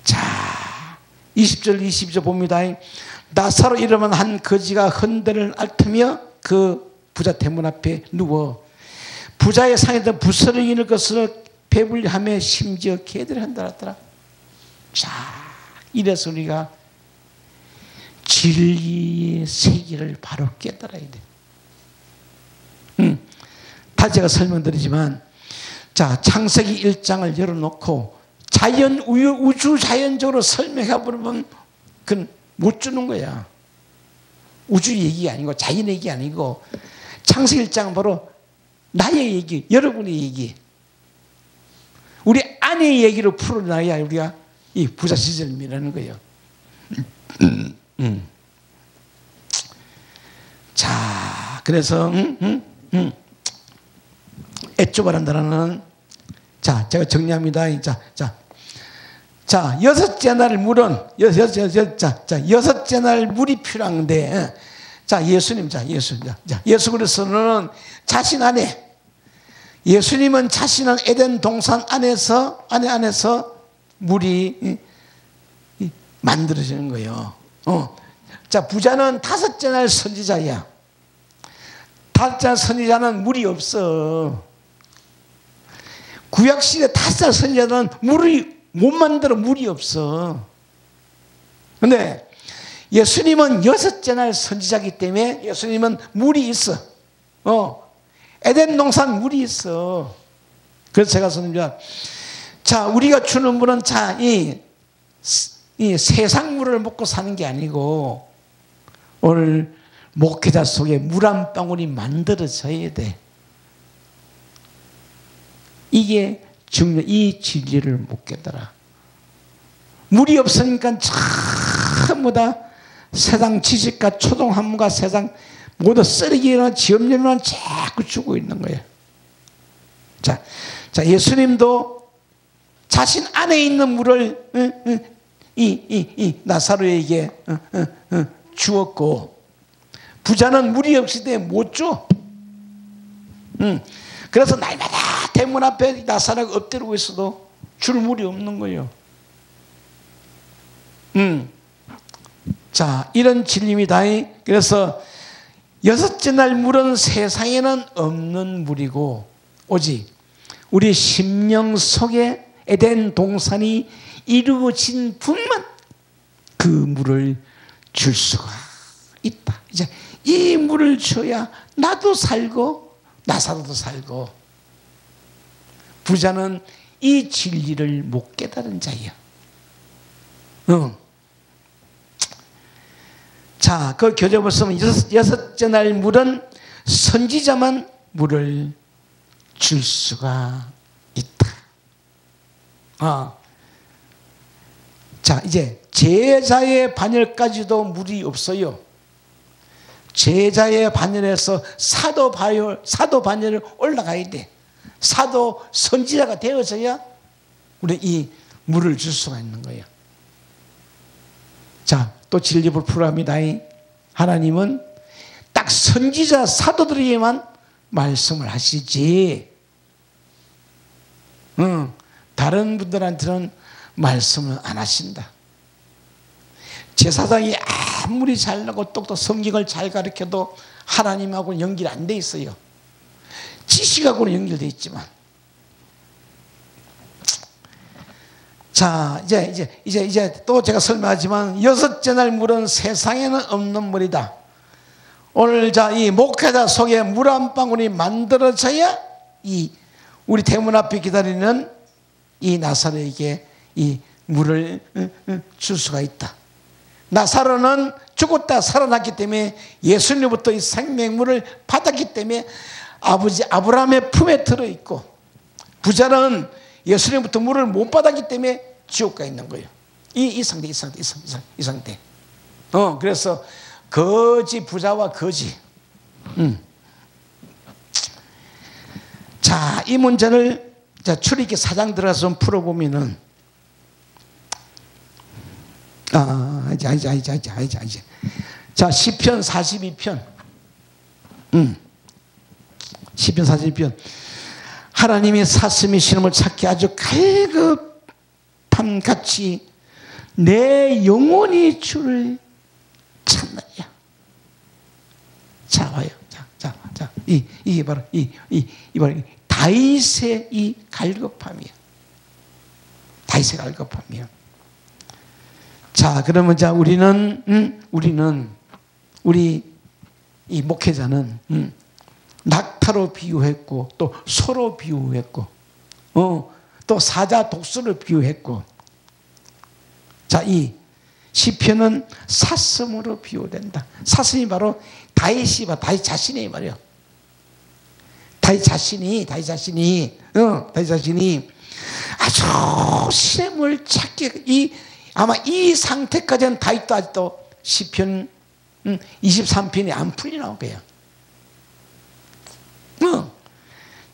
자, 20절 22절 봅니다. 나사로 이름은 한 거지가 흔들을 앓으며 그 부자 대문 앞에 누워 부자의 상에다 부스러기는 것을 배불리하며 심지어 개들을 한다더라. 자, 이래서 우리가 진리의 세계를 바로 깨달아야 돼. 다시 제가 설명드리지만, 자, 창세기 1장을 열어놓고 우주 자연적으로 설명해 보면 그건 못 주는 거야. 우주 얘기 아니고 자연 얘기 아니고 창세기 1장은 바로 나의 얘기, 여러분의 얘기, 우리 아내의 얘기로 풀어놔야 우리가 이 부자 시절을 미라는 거예요. 자, 그래서 애초바란다라는, 자, 제가 정리합니다. 자, 여섯째 날 물은 여섯째 날 물이 필요한데, 자, 예수 그리스도는 자신 안에, 예수님은 자신은 에덴 동산 안에서 물이 만들어지는 거예요. 자, 부자는 다섯째 날 선지자야. 다섯째 날 선지자는 물이 없어. 구약시대 다섯째 날 선지자는 물이 못 만들어. 물이 없어. 근데 예수님은 여섯째 날 선지자이기 때문에 예수님은 물이 있어. 에덴 동산 물이 있어. 그래서 제가 선지자, 자, 우리가 주는 물은, 자, 이 세상 물을 먹고 사는 게 아니고 오늘 목회자 속에 물 한 방울이 만들어져야 돼. 이게 중요. 이 진리를 못 깨달아. 물이 없으니까 전부 다 세상 지식과 초등학문과 세상 모두 쓰레기나 지엄렬만 자꾸 주고 있는 거예요. 자, 예수님도 자신 안에 있는 물을 이 나사로에게 주었고, 부자는 물이 없을 때 못 줘. 그래서 날마다 대문 앞에 나사로가 엎드리고 있어도 줄 물이 없는 거예요. 자, 이런 진리입니다. 그래서 여섯째 날 물은 세상에는 없는 물이고 오직 우리 심령 속에 에덴 동산이 이루어진 분만 그 물을 줄 수가 있다. 이제 이 물을 줘야 나도 살고 나사로도 살고. 부자는 이 진리를 못 깨달은 자예요. 자, 그 교재 보시면 여섯째 날 물은 선지자만 물을 줄 수가 있다. 자, 이제 제자의 반열까지도 물이 없어요. 제자의 반열에서 사도 반열을 올라가야 돼. 사도 선지자가 되어서야 우리 이 물을 줄 수가 있는 거예요. 자, 또 진리를 풀어합니다. 하나님은 딱 선지자 사도들에게만 말씀을 하시지, 다른 분들한테는 말씀을 안 하신다. 제사장이 아무리 잘나고 똑똑 성경을 잘 가르쳐도 하나님하고는 연결이 안 돼 있어요. 지식하고는 연결되어 있지만. 자, 이제 또 제가 설명하지만 여섯째 날 물은 세상에는 없는 물이다. 오늘 자, 이 목회자 속에 물 한 방울이 만들어져야 이 우리 대문 앞에 기다리는 이 나사로에게 이 물을 줄 수가 있다. 나사로는 죽었다 살아났기 때문에 예수님부터 이 생명물을 받았기 때문에 아버지 아브라함의 품에 들어있고, 부자는 예수님부터 물을 못 받았기 때문에 지옥 가 있는 거예요. 이 상태. 그래서 거지 부자와 거지. 자, 이 문제를 자, 출애굽기 4장 들어가서 좀 풀어보면은, 이제. 자, 시편 42편. 시편 42편. 하나님이 사슴이 신음을 찾게 아주 갈급함 같이 내 영혼이 주를 찾느냐. 자, 봐요. 자, 이게 바로 바로 다윗의 이 갈급함이에요. 다윗의 갈급함이에요. 자, 그러면 자, 우리 이 목회자는 낙타로 비유했고, 또 소로 비유했고, 또 사자 독수를 비유했고, 자, 이 시편은 사슴으로 비유된다. 사슴이 바로 다윗 자신이 말이요. 다윗 자신이 아주 시샘을 찾게, 아마 이 상태까지는 다윗도 아직도 시편 23편이 안 풀리나 봐요.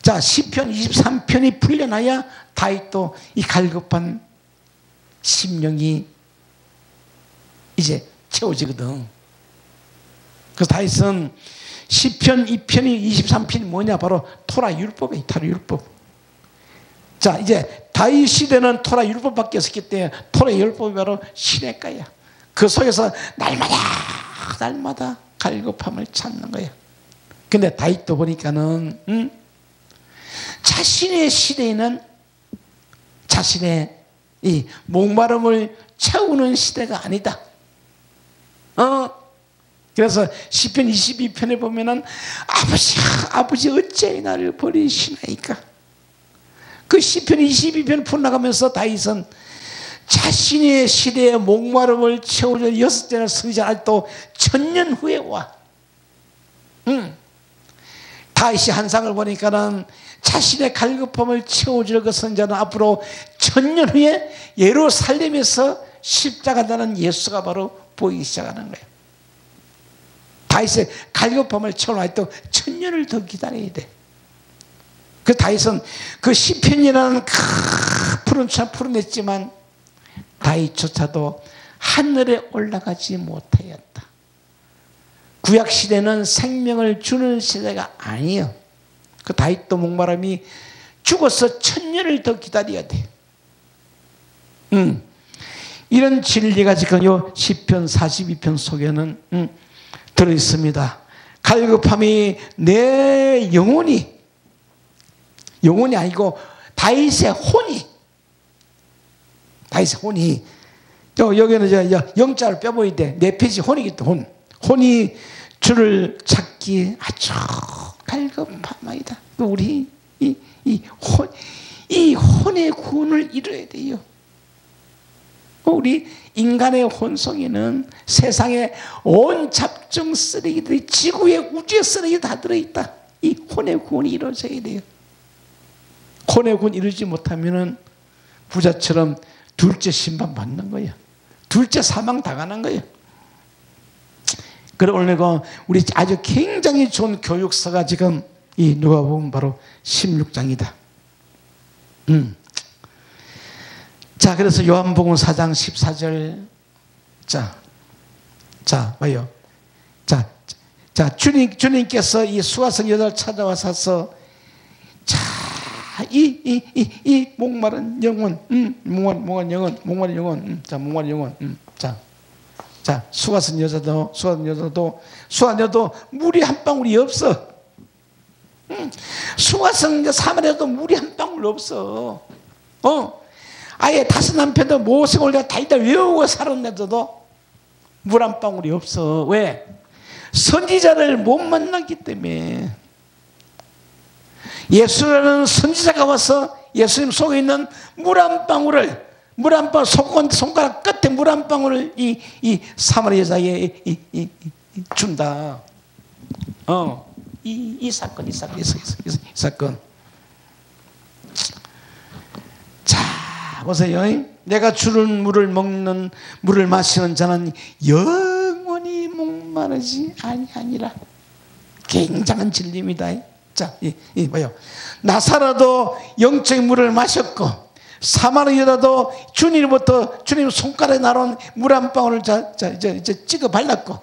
자, 시편 23편이 풀려나야 다윗도 이 갈급한 심령이 이제 채워지거든. 그래서 다윗은 시편 2편이 23편이 뭐냐, 바로 토라 율법이에요. 토라 율법. 자, 이제 다윗 시대는 토라 율법밖에 없었기 때문에 토라 율법이 바로 시내가야. 그 속에서 날마다 갈급함을 찾는 거야. 근데 다윗도 보니까는 자신의 시대에는 자신의 이 목마름을 채우는 시대가 아니다. 그래서 시편 22편에 보면은 아버지 어째 나를 버리시나이까. 그 시편 22편 풀어나가면서 다윗은 자신의 시대의 목마름을 채우려 6대나 성장 아직도 1000년 후에 와. 다윗이 한상을 보니까는 자신의 갈급함을 채워줄 그 선자는 앞으로 1000년 후에 예루살렘에서 십자가다는 예수가 바로 보이기 시작하는 거예요. 다윗의 갈급함을 채우려 또 1000년을 더 기다려야 돼. 그 다윗은 그 시편이라는 푸른 차 풀어냈지만 다윗조차도 하늘에 올라가지 못하였다. 구약시대는 생명을 주는 시대가 아니에요. 그 다윗도 목마름이 죽어서 1000년을 더 기다려야 돼. 이런 진리가 지금 요 시편 42편 속에는 들어있습니다. 갈급함이 내 영혼이 아니고 다윗의 혼이 여기는 영자를 빼보이 돼. 네페시 혼이기 때문에 혼이 주를 찾기 아주 갈급함이다. 우리 이 혼의 구원을 이루어야 돼요. 우리 인간의 혼성에는 세상의 온 잡종 쓰레기들이, 지구의 우주의 쓰레기 다 들어있다. 이 혼의 구원이 이루어져야 돼요. 혼의 구원 이루지 못하면은 부자처럼 둘째 심판 받는 거예요. 둘째 사망 당하는 거예요. 그래, 오늘 우리 아주 굉장히 좋은 교육서가 지금 이 누가복음 바로 16장이다. 자, 그래서 요한복음 4장 14절. 자, 봐요. 자, 주님께서 이 수가성 여자를 찾아와서 이 목마른 영혼, 목마른 영혼, 자, 수가성 여자도 물이 한 방울이 없어. 수가성 사마리아도 물이 한 방울 없어. 아예 다섯 남편도 모세를 다니다 외우고 살았는데도 물 한 방울이 없어. 왜? 선지자를 못 만났기 때문에 예수라는 선지자가 와서 예수님 속에 있는 물 한 방울을 손가락 끝에 물 한 방울을 이 사마리아 여자에게 준다. 이 사건. 자, 보세요. 내가 주는 물을 먹는 물을 마시는 자는 영원히 목마르지 아니하니라. 굉장한 진리입니다. 자, 봐요. 나사로도 영적인 물을 마셨고 사마리아도 주님부터 주님 손가락에 나온 물 한 방울을 이제 찍어 발랐고,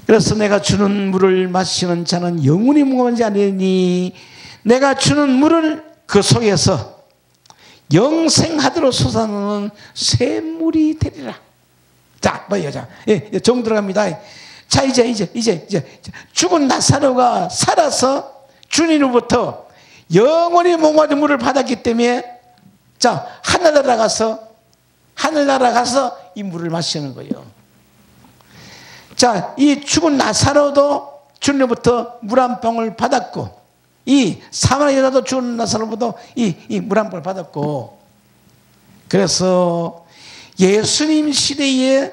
그래서 내가 주는 물을 마시는 자는 영원히 목마르지 않으니 내가 주는 물을 그 속에서 영생하도록 솟아나는 샘물이 되리라. 자, 뭐요? 자, 정 들어갑니다. 자, 이제 죽은 나사로가 살아서 주님으로부터 영원히 목마른 물을 받았기 때문에, 자, 하늘나라 가서 이 물을 마시는 거예요. 자, 이 죽은 나사로도 주님으로부터 물 한 방울 받았고, 이 사마리아 여자도 죽은 나사로부터 이 물 한 방울 받았고, 그래서 예수님 시대에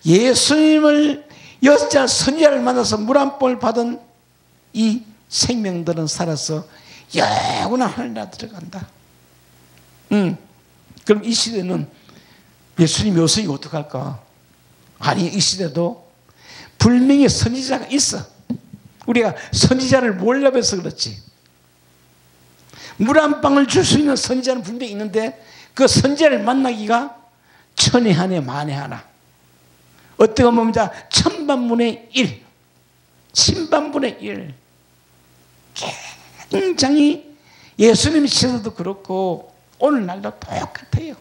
예수님을 여자 선지자를 만나서 물 한 방울 받은 이 생명들은 살아서 영원한 하늘나라 들어간다. 그럼 이 시대는 예수님 요성이 어떡할까? 아니, 이 시대도 분명히 선지자가 있어. 우리가 선지자를 몰라봐서 그렇지. 물 한 방울 줄 수 있는 선지자는 분명히 있는데 그 선지자를 만나기가 천에 하나 만에 하나. 어떻게 보면 천반분의 1, 신반분의 1. 굉장히 예수님 시대도 그렇고 오늘날도 똑같아요.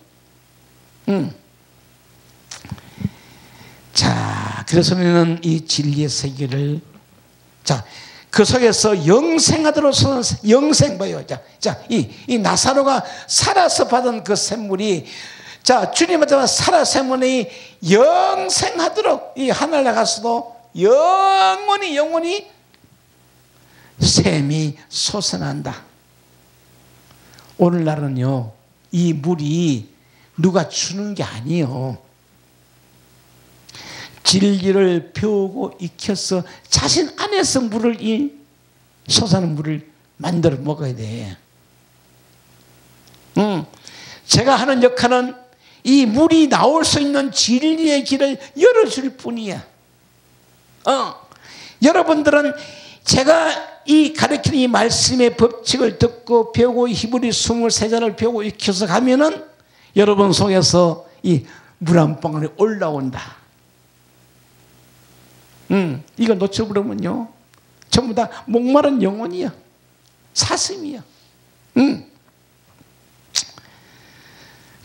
자, 그래서 우리는 이 진리의 세계를, 자, 그 속에서 영생하도록 영생 뭐예요? 자, 이 나사로가 살아서 받은 그 샘물이, 자, 주님한테 살아 샘물이 영생하도록 이 하늘나라 가서도 영원히 샘이 솟아난다. 오늘날은요, 이 물이 누가 주는 게 아니에요. 진리를 배우고 익혀서 자신 안에서 물을, 솟아나는 물을 만들어 먹어야 돼. 제가 하는 역할은 이 물이 나올 수 있는 진리의 길을 열어줄 뿐이야. 여러분들은 제가 이 가르치는 이 말씀의 법칙을 듣고 배우고 히브리 23자를 배우고 익혀서 가면은 여러분 속에서 이 물 한 방울이 올라온다. 이거 놓쳐버리면요, 전부 다 목마른 영혼이야. 사슴이야.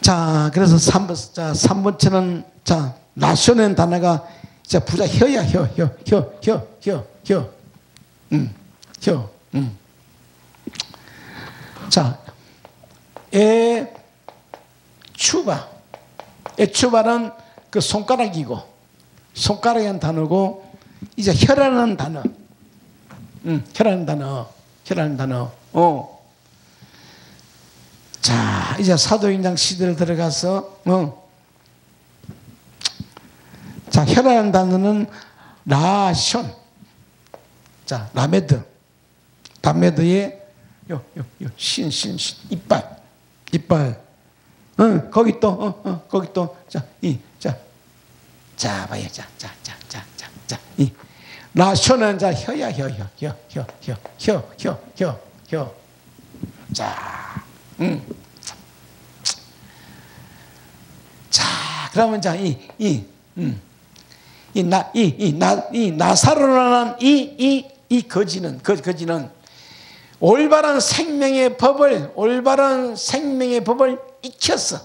자, 그래서 3번째는, 자, 나쇼는 단어가, 자, 부자 혀야, 혀. 자, 에추바는 그 손가락이고, 손가락이라는 단어고, 이제 혀라는 단어. 혀라는 단어. 자, 이제 사도행전 시대를 들어가서, 자, 혀라는 단어는 라션. 자, 라메드. 다메드의 신, 이빨. 거기 또, 자, 봐요. 이 라션은 자, 혀야, 혀. 자, 자, 그러면 자, 이 나사로라는 이 거지는 올바른 생명의 법을 익혔어.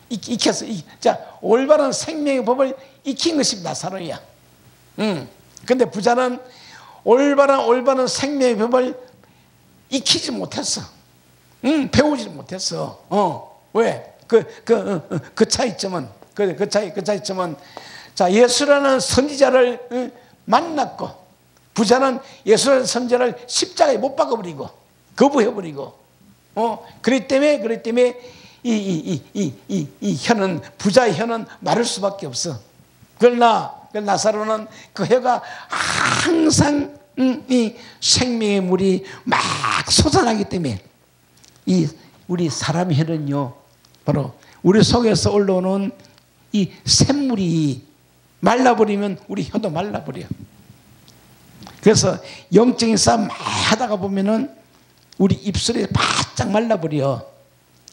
익혔어. 자, 올바른 생명의 법을 익힌 것이 나사로야. 근데 부자는 올바른 생명의 법을 익히지 못했어. 배우지 못했어. 왜? 그 차이점은 그 차이점은, 자, 예수라는 선지자를 만났고, 부자는 예수라는 선지자를 십자가에 못 박아버리고, 거부해버리고, 그렇기 때문에 이 혀는, 부자의 혀는 마를 수밖에 없어. 그러나 나사로는 그 혀가 항상 이 생명의 물이 막 솟아나기 때문에, 우리 사람 혀는요, 바로 우리 속에서 올라오는 이 샘물이 말라버리면 우리 혀도 말라버려. 그래서 영적인 싸움 막 하다가 보면은 우리 입술이 바짝 말라버려.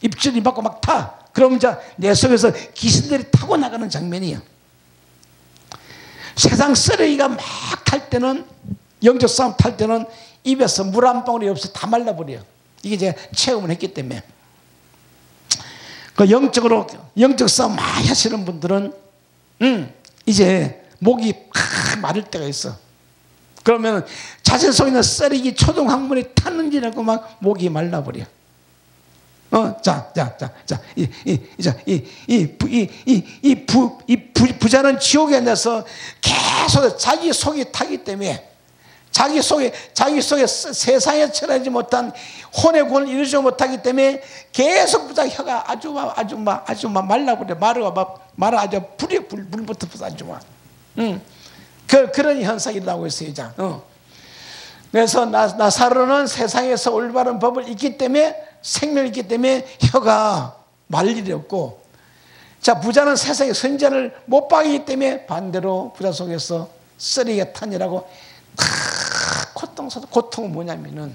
입술이 받고 막 타. 그럼 이제 내 속에서 귀신들이 타고 나가는 장면이야. 세상 쓰레기가 막 탈 때는, 영적 싸움 탈 때는 입에서 물 한 방울이 없어 다 말라버려. 이게 제가 체험을 했기 때문에. 그 영적 싸움 많이 하시는 분들은 이제 목이 팍 마를 때가 있어. 그러면 자신 속에 있는 쓰레기 초동 항문이 탔는지라고 막 목이 말라버려. 부자는 지옥에 앉아서 계속 자기 속이 타기 때문에, 자기 속에 세상에 처하지 못한 혼의 구원을 이루지 못하기 때문에 계속 부자 혀가 아주 말라버려. 말아 아주 불부터 붙어 아주 막. 그런 현상이 일어나고 있어요. 그래서 나사로는 세상에서 올바른 법을 잊기 때문에, 생명을 잊기 때문에 혀가 말 일이 없고, 자, 부자는 세상의 선지자를 못 박이기 때문에 반대로 부자 속에서 쓰레기가 탄이라고 다 고통은 뭐냐면은,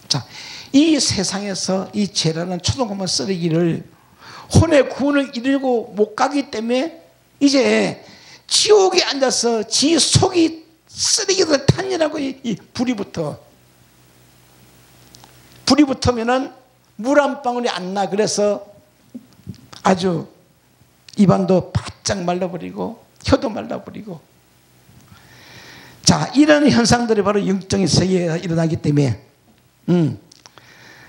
자, 이 세상에서 이 죄라는 초동한문 쓰레기를 혼의 구원을 이루고 못 가기 때문에 이제 지옥에 앉아서 지 속이 쓰레기를 탄이라고 이 불이 붙으면은 물 한 방울이 안 나. 그래서 아주 입안도 바짝 말라버리고 혀도 말라버리고. 자, 이런 현상들이 바로 영적인 세계에 일어나기 때문에,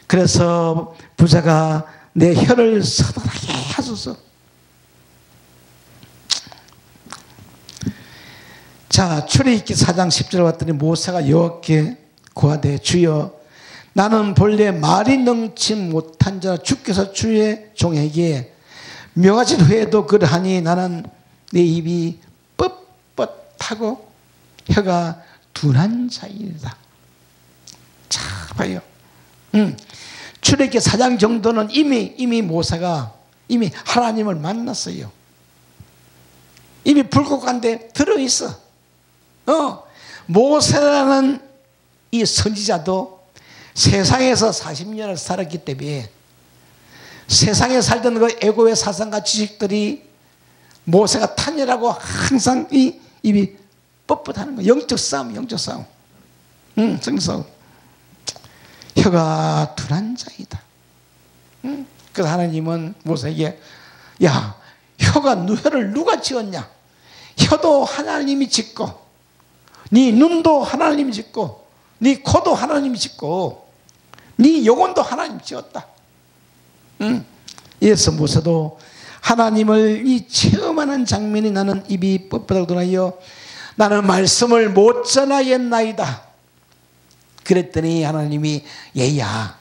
그래서 부자가 내 혀를 서늘하게 하소서. 자, 출애굽기 4장 10절에 왔더니 모세가 여호와께 고하되, 주여, 나는 본래 말이 능치 못한 자라 주께서 주의 종에게 명하신 후에도 그러하니 나는 내 입이 뻣뻣하고 혀가 둔한 자이다. 자, 봐요. 출애굽기 4장 정도는 이미 모세가 이미 하나님을 만났어요. 이미 불국한데 들어있어. 모세라는 이 선지자도 세상에서 40년을 살았기 때문에 세상에 살던 그 애고의 사상과 지식들이 모세가 탄이라고 항상 이 입이 뻣뻣하는 거야. 영적 싸움. 성경 싸움. 혀가 둔한 자이다. 그래서 하나님은 모세에게, 야, 혀를 누가 지었냐? 혀도 하나님이 짓고, 네 눈도 하나님이 짓고, 네 코도 하나님이 짓고, 네 영혼도 하나님이 지었다. 그래서 모세도 하나님을 이 체험하는 장면이, 나는 입이 뻣뻣하고 둔하여 나는 말씀을 못 전하겠나이다. 그랬더니 하나님이, 얘야,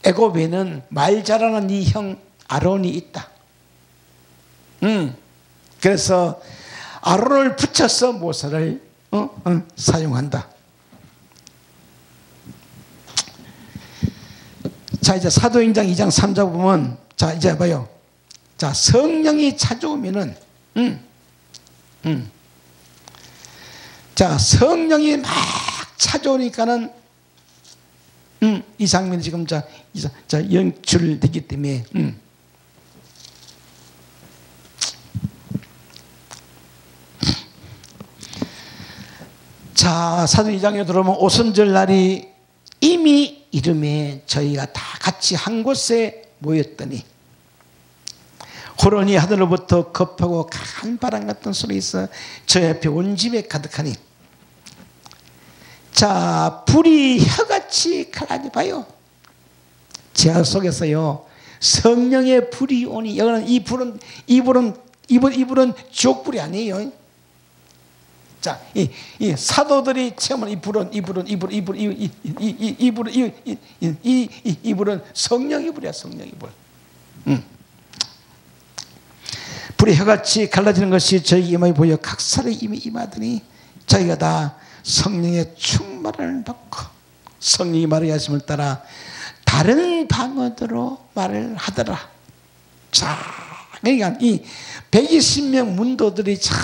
애굽에는 말 잘하는 네 형 아론이 있다. 그래서 아론을 붙여서 모세를 사용한다. 자, 이제 사도행전 2장 3절 보면, 자, 이제 봐요. 자, 성령이 찾아오면은, 자, 성령이 막 찾아오니까는, 이 장면이 지금 자 연출되기 때문에, 자, 사도행전 2장에 들어오면 오순절 날이 이미 이름에 저희가 다 같이 한 곳에 모였더니 호련히 하늘로부터 급하고 강한 바람 같은 소리 있어 저 옆에 온 집에 가득하니, 자, 불이 혀같이 갈라져 봐요. 제 속에서요, 성령의 불이 오니, 이거는 이 불은 지옥불이 아니에요. 자, 이 사도들이 체험한 이 불은 성령의 불이야, 성령의 불. 불이 혀같이 갈라지는 것이 저희 이마에 보여 각사를 이미 임하더니 저희가 다 성령의 충만을 받고 성령이 말의 하심을 따라 다른 방언으로 말을 하더라. 자, 그러니까 이 120명 문도들이 참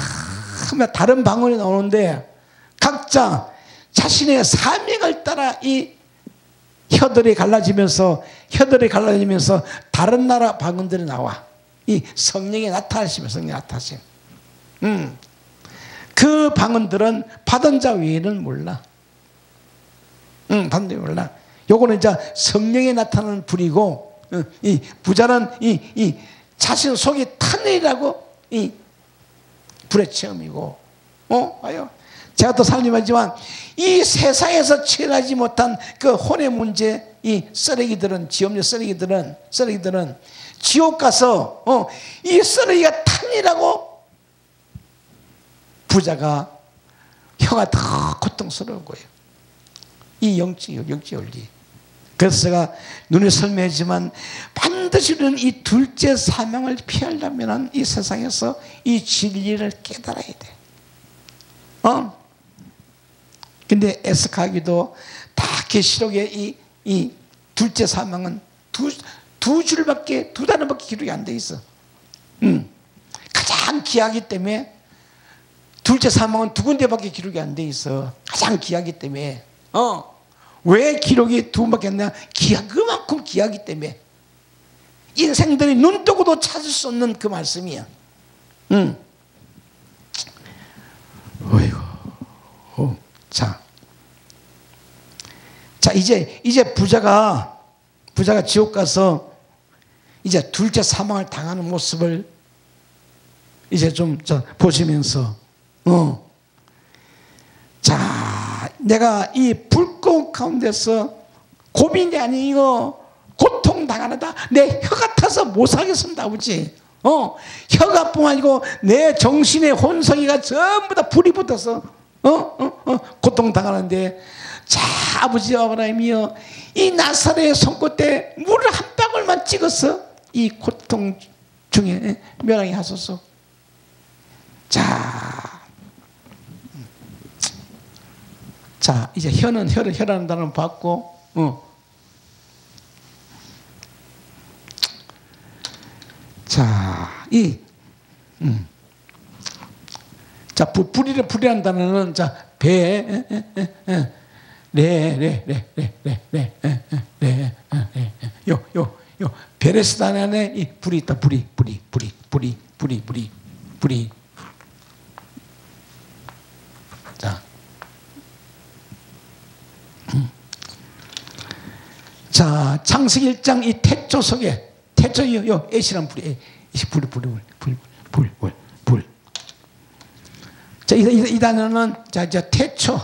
다른 방언이 나오는데 각자 자신의 사명을 따라 이 혀들이 갈라지면서 다른 나라 방언들이 나와. 이 성령의 나타나심, 성령의 나타나심. 그 방언들은 받은 자 외에는 몰라. 받은 자 몰라. 요거는 이제 성령에 나타나는 불이고, 이 부자는 이 자신 속이 탄핵이라고 이 불의 체험이고, 봐요. 제가 또 살림하지만 이 세상에서 처리하지 못한 그 혼의 문제, 이 쓰레기들은, 지옥의 쓰레기들은 지옥 가서 이 쓰레기가 탄이라고 부자가 혀가 더 고통스러운 거예요. 이 영적 원리. 그래서 제가 눈에 설명했지만 반드시 우리는 이 둘째 사명을 피하려면 이 세상에서 이 진리를 깨달아야 돼. 근데 에스카기도 다 계시록에 이 둘째 사명은 두 단어밖에 기록이 안 돼 있어. 가장 귀하기 때문에 둘째 사명은 두 군데밖에 기록이 안 돼 있어. 가장 귀하기 때문에. 왜 기록이 두 번밖에 안 되냐? 그만큼 귀하기 때문에. 인생들이 눈 뜨고도 찾을 수 없는 그 말씀이야. 어이구. 자, 이제 부자가 지옥 가서 이제 둘째 사망을 당하는 모습을 이제 좀 보시면서, 자, 내가 이 불꽃 가운데서 고민이 아니고 고통당하다. 내 혀가 타서 못 살겠습니다, 아버지. 혀가뿐 아니고 내 정신의 혼성이가 전부 다 불이 붙어서 고통당하는데, 자, 아버지 아브라함이여, 이 나사렛의 손끝에 물을 한 방울만 찍어서 이 고통 중에 멸하게 하소서. 자, 이제 혀라는 단어는 받고, 자, 자, 불이라는 단어는, 자, 베레스 단어에 이 불이 있다. 불이. 자, 창세기 1장 이 태초 속에, 태초 애시란 불이, 불. 자, 이 단어는, 자, 태초.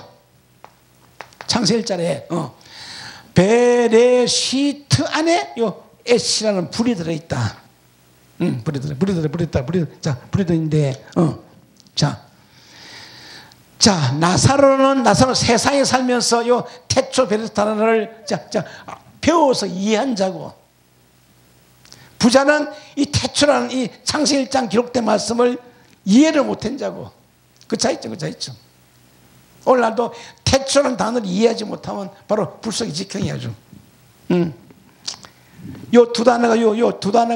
창세기 1장에, 베레시트 안에 애시라는 불이 들어있다. 불이 들어있는데, 자, 나사로는 세상에 살면서 태초 베레시트 단어를 배워서 이해한 자고, 부자는 이 태초라는 이 창세기 1장 기록된 말씀을 이해를 못한 자고, 그 차이 있죠. 오늘날도 태초라는 단어를 이해하지 못하면 바로 불속의 직행이야죠. 요 두 단어가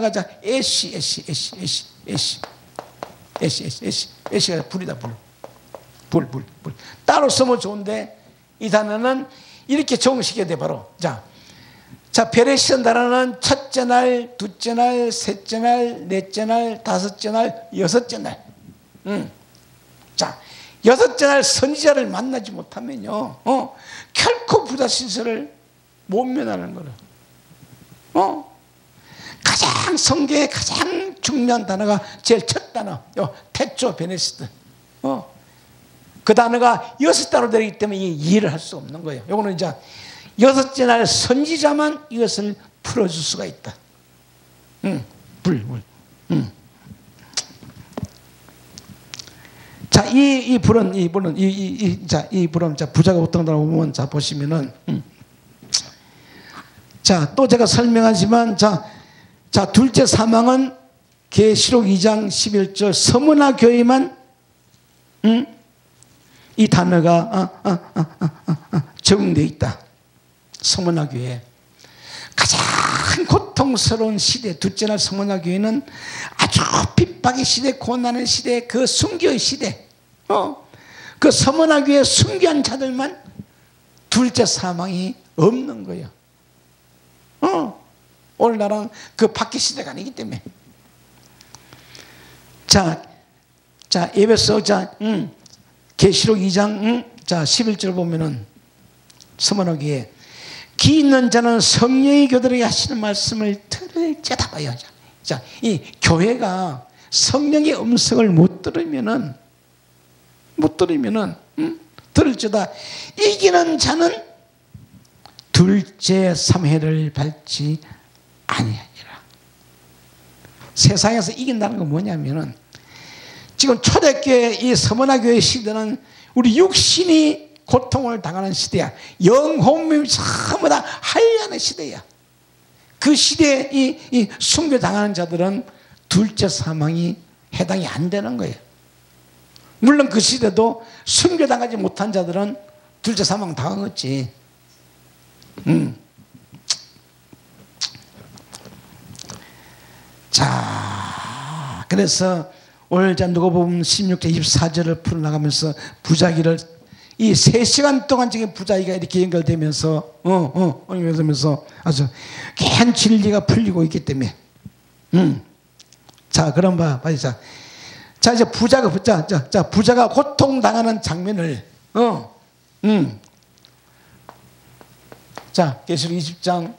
자, 애시가 불이다, 불. 따로 쓰면 좋은데 이 단어는 이렇게 정식해야 돼, 바로. 자, 베레시라는 단어는 첫째 날, 둘째 날, 셋째 날, 넷째 날, 다섯째 날, 여섯째 날. 자, 여섯째 날 선지자를 만나지 못하면요, 결코 부자 신세를 못 면하는 거라. 가장 성경의 가장 중요한 단어가 제일 첫 단어, 태초 베네시드. 그 단어가 여섯 단어로 되기 때문에 이해를 할 수 없는 거예요. 요거는 이제 여섯째 날 선지자만 이것을 풀어줄 수가 있다. 불. 자, 이 불은 자, 부자가 고통당하고 보면, 자, 보시면은, 자, 또 제가 설명하지만, 자, 둘째 사망은 계시록 2장 11절 서문화 교회만, 이 단어가, 적용되어 있다. 서문화 교회. 가장 고통스러운 시대, 둘째 날 서문화 교회는 아주 핍박의 시대, 고난의 시대, 그 순교의 시대, 그 서문화 교회 순교한 자들만 둘째 사망이 없는 거예요. 오늘날은 그 밖의 시대가 아니기 때문에. 자, 에베소, 계시록 2장, 11절 보면은 서문화 교회. 기 있는 자는 성령의 교들에게 하시는 말씀을 들을지어다 봐요. 자, 이 교회가 성령의 음성을 못 들으면은, 들을지어다. 이기는 자는 둘째 삼회를 밟지 아니하니라. 세상에서 이긴다는 건 뭐냐면은, 지금 초대교회 이 서문화 교회 시대는 우리 육신이 고통을 당하는 시대야. 영혼이 전부 다 한량의 시대야. 그 시대에 이 순교 당하는 자들은 둘째 사망이 해당이 안 되는 거예요. 물론 그 시대도 순교 당하지 못한 자들은 둘째 사망 당하겠지. 자, 그래서 오늘 누가복음 16장 24절을 풀어나가면서 부자기를 이 3시간 동안 지금 부자기가 이렇게 연결되면서 연결되면서 아주 긴 진리가 풀리고 있기 때문에 자, 그럼 봐자. 자, 이제 부자가 고통당하는 장면을 자, 계시록 20장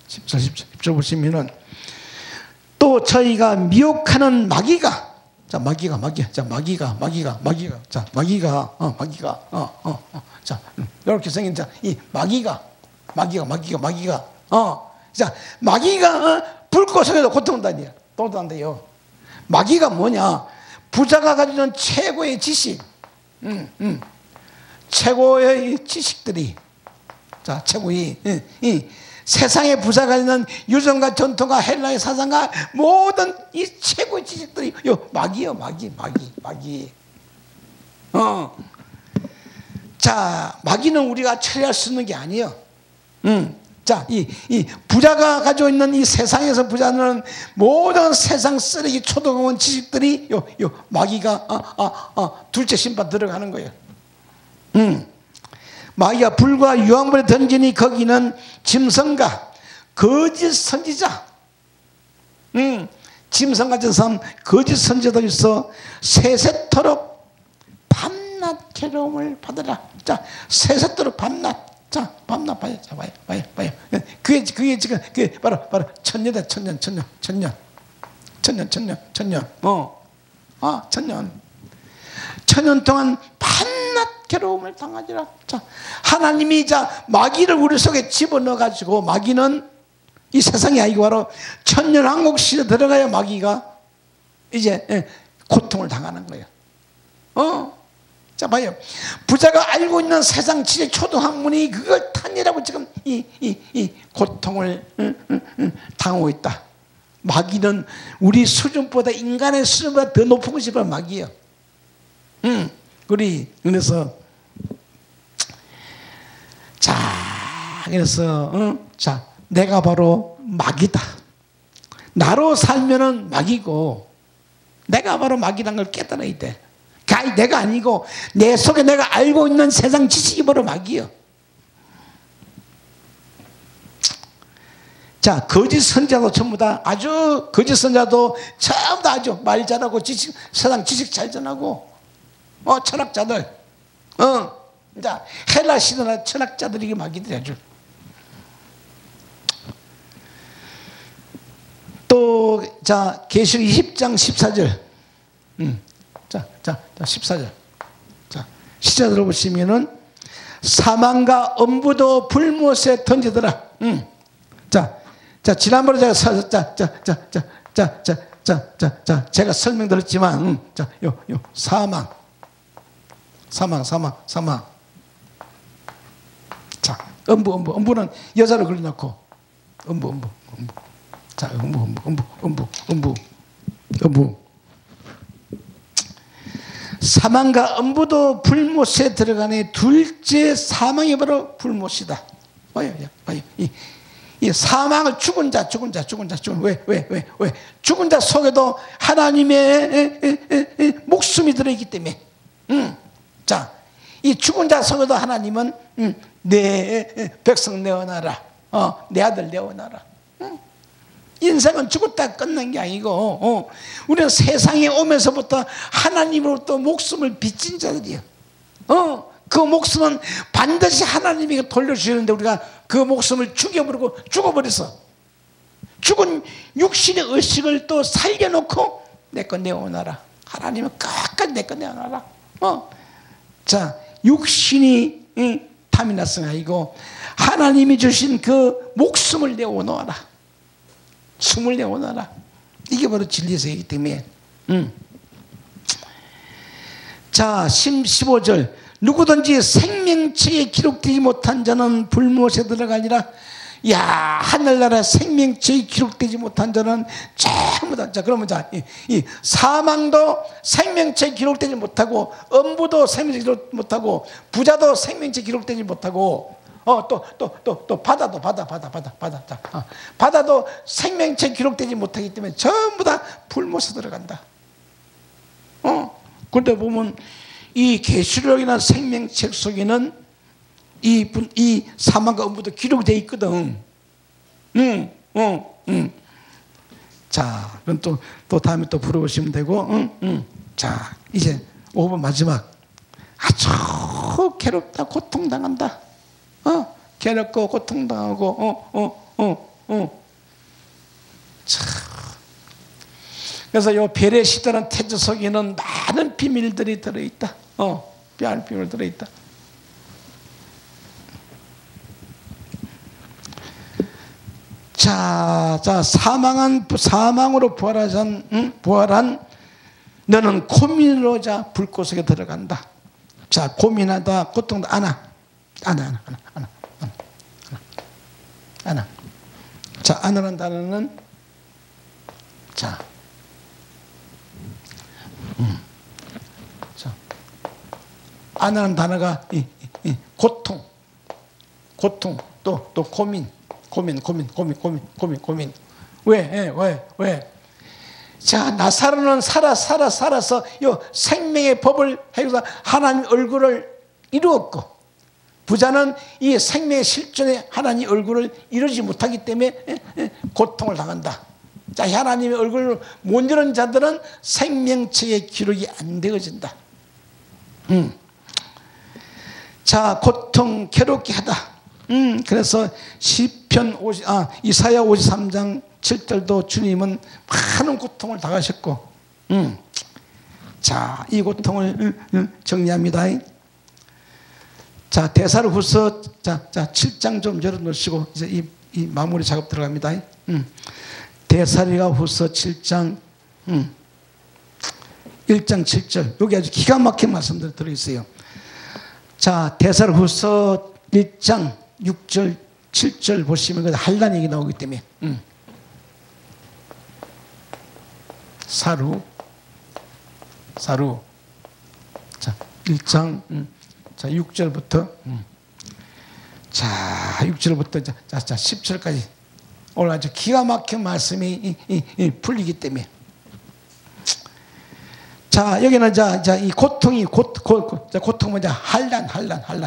10절 보시면은 또 저희가 미혹하는 마귀가 이렇게 생긴 이 마귀가 불꽃 속에서 고통당해요. 도도한데요. 마귀가 뭐냐? 부자가 가지고 있는 최고의 지식, 최고의 지식들이, 자, 최고의 이 세상의 부자가 있는 유전과 전통과 헬라의 사상과 모든 이 최고의 지식들이 요 마귀요, 마귀. 자, 마귀는 우리가 처리할 수 있는 게 아니에요. 자, 이 부자가 가지고 있는 이 세상에서 부자는 모든 세상 쓰레기 초등학원 지식들이 요 마귀가 둘째 심판 들어가는 거예요. 마귀가 불과 유황불에 던지니 거기는 짐승과 거짓 선지자, 짐승같은 사람 거짓 선지자도 있어 세세토록 밤낮 괴로움을 받으라. 자, 세세토록 밤낮. 자, 밤낮 봐요. 자, 봐요. 그게 지금 그게 바로 천년이다. 천년. 천년 동안 밤낮 괴로움을 당하지라. 자, 하나님이 마귀를 우리 속에 집어넣어 가지고, 마귀는 이 세상이 아니고 바로 천년 왕국 시대에 들어가야 마귀가 이제 고통을 당하는 거예요. 자, 봐요. 부자가 알고 있는 세상 지혜 초등학문이 그걸 탄이라고 지금 이 고통을 당하고 있다. 마귀는 우리 수준보다, 인간의 수준보다 더 높은 것이 바로 마귀예요. 그래서 자, 내가 바로 마귀다. 나로 살면은 마귀고, 내가 바로 마귀라는 걸 깨달아야 돼. 내가 아니고 내 속에 내가 알고 있는 세상 지식이 바로 마귀요. 자, 거짓 선자도 전부 다 아주 거짓 선자도 전부 다 아주 말 잘하고 세상 지식 잘 전하고 철학자들 자, 헬라 시대나 철학자들이 이게 마귀들이 아주. 또 자, 계시록 20장 14절. 자, 14절. 자, 시작 들어보시면은 사망과 엄부도 불못에 던지더라. 자, 지난번에 제가 제가 설명드렸지만, 사망. 자, 음부는 여자를 그려놓고, 음부. 자, 음부. 사망과 음부도 불못에 들어가네. 둘째 사망이 바로 불못이다. 봐요. 이 사망을 죽은 자. 왜? 죽은 자 속에도 하나님의 목숨이 들어있기 때문에. 자, 이 죽은 자 속에도 하나님은 내 백성 내어놔라. 내 아들 내어놔라. 인생은 죽었다 끝난 게 아니고, 우리는 세상에 오면서부터 하나님으로부터 목숨을 빚진 자들이에요. 그 목숨은 반드시 하나님에게 돌려주시는데 우리가 그 목숨을 죽어버려서 죽은 육신의 의식을 또 살려놓고 내 거 내어놔라. 하나님은 끝까지 내 거 내어놔라. 자, 육신이 탐이 났으나 아니고 하나님이 주신 그 목숨을 내어놓아라. 숨을 내어놔라. 이게 바로 진리세이기 때문에. 자, 15절. 누구든지 생명책에 기록되지 못한 자는 불못에 들어가니라. 야, 하늘나라 생명책에 기록되지 못한 자는 전부 다. 자, 그러면 이 사망도 생명책에 기록되지 못하고, 음부도 생명책에 기록 못하고, 부자도 생명책에 기록되지 못하고, 또 바다도 바다도 생명체 기록되지 못하기 때문에 전부 다 불못에 들어간다. 그런데 보면 이 계시록이나 생명책 속에는 이 사망과 음부도 기록되어 있거든. 자, 그럼 또 다음에 또 물어보시면 되고. 자, 이제 5번 마지막. 아주 괴롭다, 고통당한다. 괴롭고 고통당하고, 참. 그래서 이 별의 시다는 태조 속에는 많은 비밀들이 들어있다. 많은 비밀이 들어있다. 자, 사망으로 부활한 너는 고민으로 불꽃 속에 들어간다. 자, 고민하다, 고통도 안아. 자, 안으라는 단어는 자, 안으라는 단어가 고통, 또 고민. 왜? 자, 나사로는 살아서 요 생명의 법을 해서 하나님 얼굴을 이루었고, 부자는 이 생명의 실존에 하나님 얼굴을 이루지 못하기 때문에 고통을 당한다. 자, 하나님의 얼굴을 못 이룬 자들은 생명책에 기록이 안 되어진다. 자, 고통 괴롭게 하다. 그래서 이사야 53장 7절도 주님은 많은 고통을 당하셨고, 자, 이 고통을 정리합니다. 자, 대사로후서 7장 좀 열어놓으시고 이제 이 마무리 작업 들어갑니다. 대사로후서 7장 1장 7절, 여기 아주 기가 막힌 말씀들이 들어있어요. 자, 대사로후서 1장 6절 7절 보시면 한란 얘기 나오기 때문에 사루 자, 1장 자, 6절부터 자, 6절부터 자 10절까지 오늘 아주 기가 막힌 말씀이 풀리기 때문에, 자, 여기는 이 고통이 고통은 한란 고통 한란.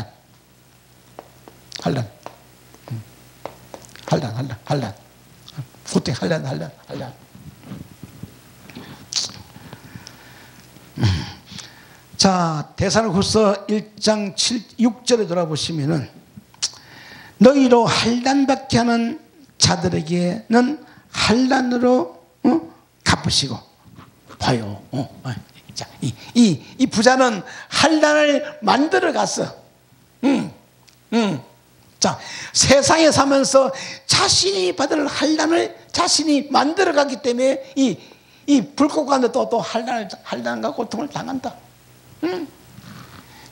자, 대사로후서 1장 6절에 돌아보시면은 너희로 한란받게 하는 자들에게는 한란으로 갚으시고. 봐요. 자, 이 부자는 한란을 만들어 갔어. 자, 세상에 사면서 자신이 받을 환난을 자신이 만들어갔기 때문에 이 불꽃 가운데 또 환난과 고통을 당한다.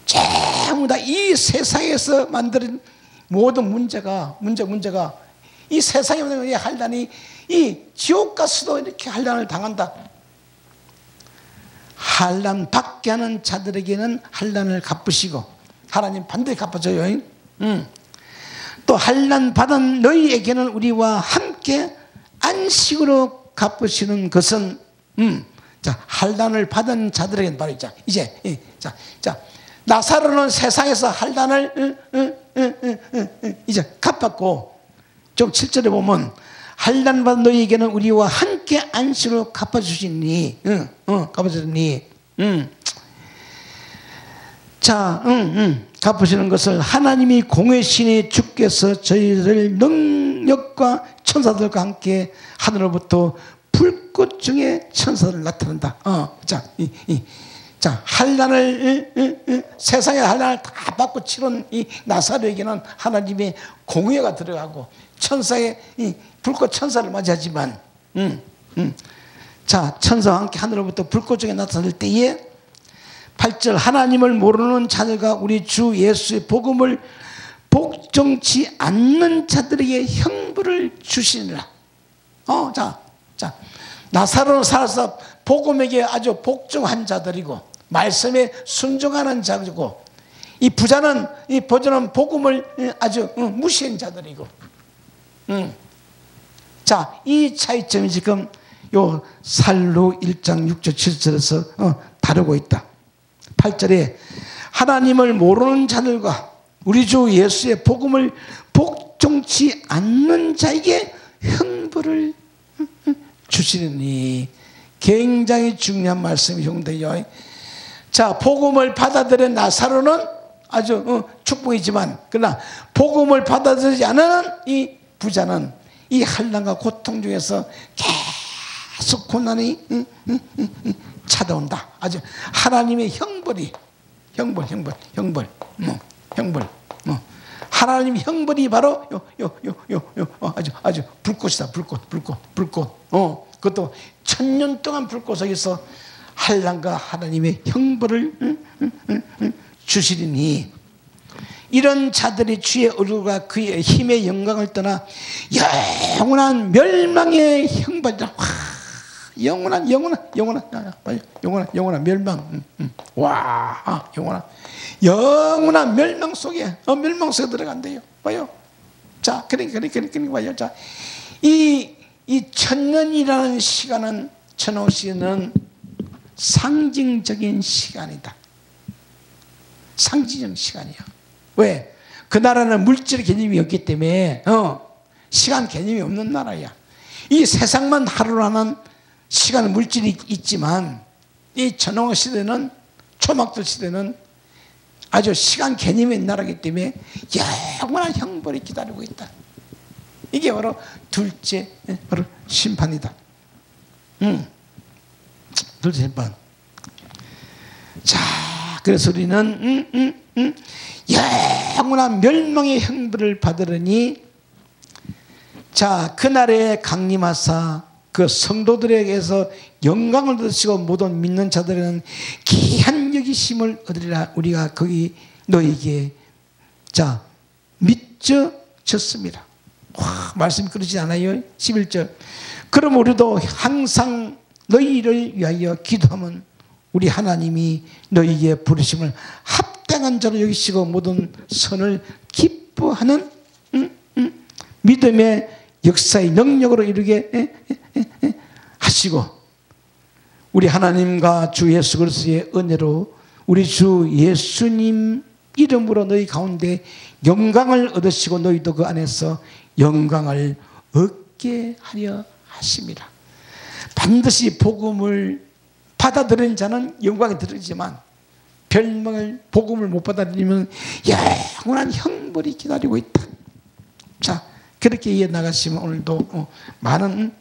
전부 다 이 세상에서 만드는 모든 문제가 이 세상에 만드는 이 환난이 이 지옥 가서도 이렇게 환난을 당한다. 환난 받게 하는 자들에게는 환난을 갚으시고 하나님 반드시 갚아줘요. 또 환난 받은 너희에게는 우리와 함께 안식으로 갚으시는 것은 자, 환난을 받은 자들에게는 바로 이제 나사로는 세상에서 환난을 이제 갚았고, 좀 7절에 보면 환난 받은 너희에게는 우리와 함께 안식으로 갚아주시니 갚아주시니 자, 갚으시는 것을 하나님이 공회신의 주께서 저희를 능력과 천사들과 함께 하늘로부터 불꽃 중에 천사들 나타난다. 자, 환난을 세상의 환난을 다 받고 치른 이 나사로에게는 하나님의 공회가 들어가고 천사의 이 불꽃 천사를 맞이하지만 자, 천사와 함께 하늘로부터 불꽃 중에 나타날 때에 8절 하나님을 모르는 자들과 우리 주 예수의 복음을 복종치 않는 자들에게 형벌을 주시니라. 자, 나사로는 살아서 복음에게 아주 복종한 자들이고 말씀에 순종하는 자들이고 이 부자는 복음을 아주 무시한 자들이고 자, 이 차이점이 지금 요 살로 1장 6절 7절에서 다루고 있다. 8절에 하나님을 모르는 자들과 우리 주 예수의 복음을 복종치 않는 자에게 형벌을 주시니 굉장히 중요한 말씀이 형제요. 자, 복음을 받아들인 나사로는 아주 축복이지만 그러나 복음을 받아들이지 않은 이 부자는 이 환난과 고통 중에서 계속 고난이 찾아온다. 아주 하나님의 형벌이 형벌 하나님의 형벌이 바로 아주 불꽃이다. 불꽃. 그것도 1000년 동안 불꽃 속에서 환난과 하나님의 형벌을 주시리니 이런 자들이 주의 얼굴과 그의 힘의 영광을 떠나 영원한 멸망의 형벌이다. 영원한 멸망. 와, 영원한 멸망 속에 들어간대요. 봐요. 자, 그러니까 봐요. 자, 이 1000년이라는 시간은 천호 시는 상징적인 시간이다. 상징적인 시간이야. 왜? 그 나라는 물질 개념이 없기 때문에 시간 개념이 없는 나라야. 이 세상만 하루라는 시간 물질이 있지만 이 천왕 시대는 초막들 시대는 아주 시간 개념이 있는 나라이기 때문에 영원한 형벌이 기다리고 있다. 이게 바로 둘째 바로 심판이다. 둘째 심판. 자, 그래서 우리는 영원한 멸망의 형벌을 받으려니 자, 그날에 강림하사 그 성도들에게서 영광을 얻으시고 모든 믿는 자들에게는 귀한 여기심을 얻으리라. 우리가 거기 너에게 자 믿어졌습니다. 와, 말씀이 그러지 않아요? 11절. 그럼 우리도 항상 너희를 위하여 기도하면 우리 하나님이 너희에게 부르심을 합당한 자로 여기시고 모든 선을 기뻐하는 믿음의 역사의 능력으로 이루게 하시고 우리 하나님과 주 예수 그리스도의 은혜로 우리 주 예수님 이름으로 너희 가운데 영광을 얻으시고 너희도 그 안에서 영광을 얻게 하려 하십니다. 반드시 복음을 받아들인 자는 영광이 들리지만 복음을 못 받아들이면 영원한 형벌이 기다리고 있다. 자, 그렇게 이해나가시면 오늘도 많은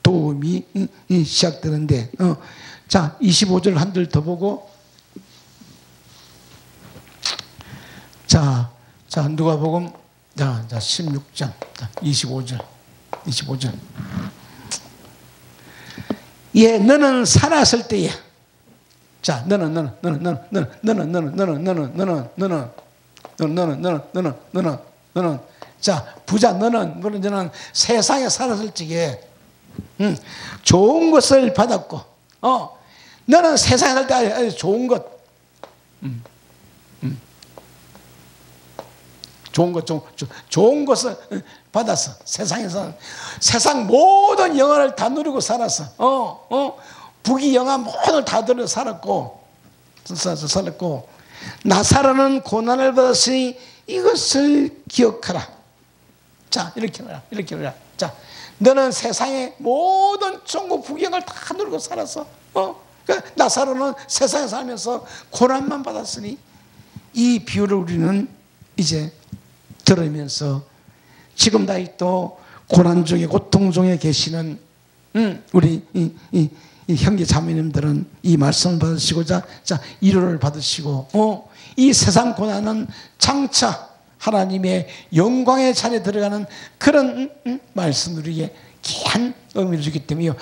도움이 시작되는데 자, 25절 한들 더 보고 자 자, 누가복음 자 16장 25절. 예, 너는 살았을 때에, 자, 너는 자, 부자 너는 세상에 살았을 적에 좋은 것을 받았고, 너는 세상에 살 때 좋은 것, 좋은 것을 받았어. 세상에서 세상 모든 영화를 다 누리고 살았어. 부귀 영화 모든 걸 다 누리고 살았고, 나사로는 고난을 받았으니 이것을 기억하라. 자, 이렇게 해라. 자, 너는 세상의 모든 천국 부귀영화를 다 누리고 살았어. 그러니까 나사로는 세상에 살면서 고난만 받았으니, 이 비유를 우리는 이제 들으면서 지금 다또 고난 중에, 고통 중에 계시는 우리 이 형제 자매님들은 이 말씀을 받으시고자 위로를 받으시고, 이 세상 고난은 장차 하나님의 영광의 자리에 들어가는 그런 말씀을 우리에게 귀한 의미를 주기 때문에,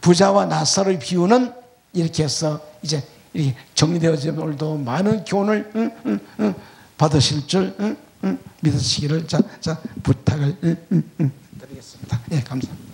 부자와 나사로의 비유는 이렇게 해서 이제 이렇게 정리되어지면 오늘도 많은 교훈을 받으실 줄 믿으시기를 부탁을 드리겠습니다. 예, 감사합니다.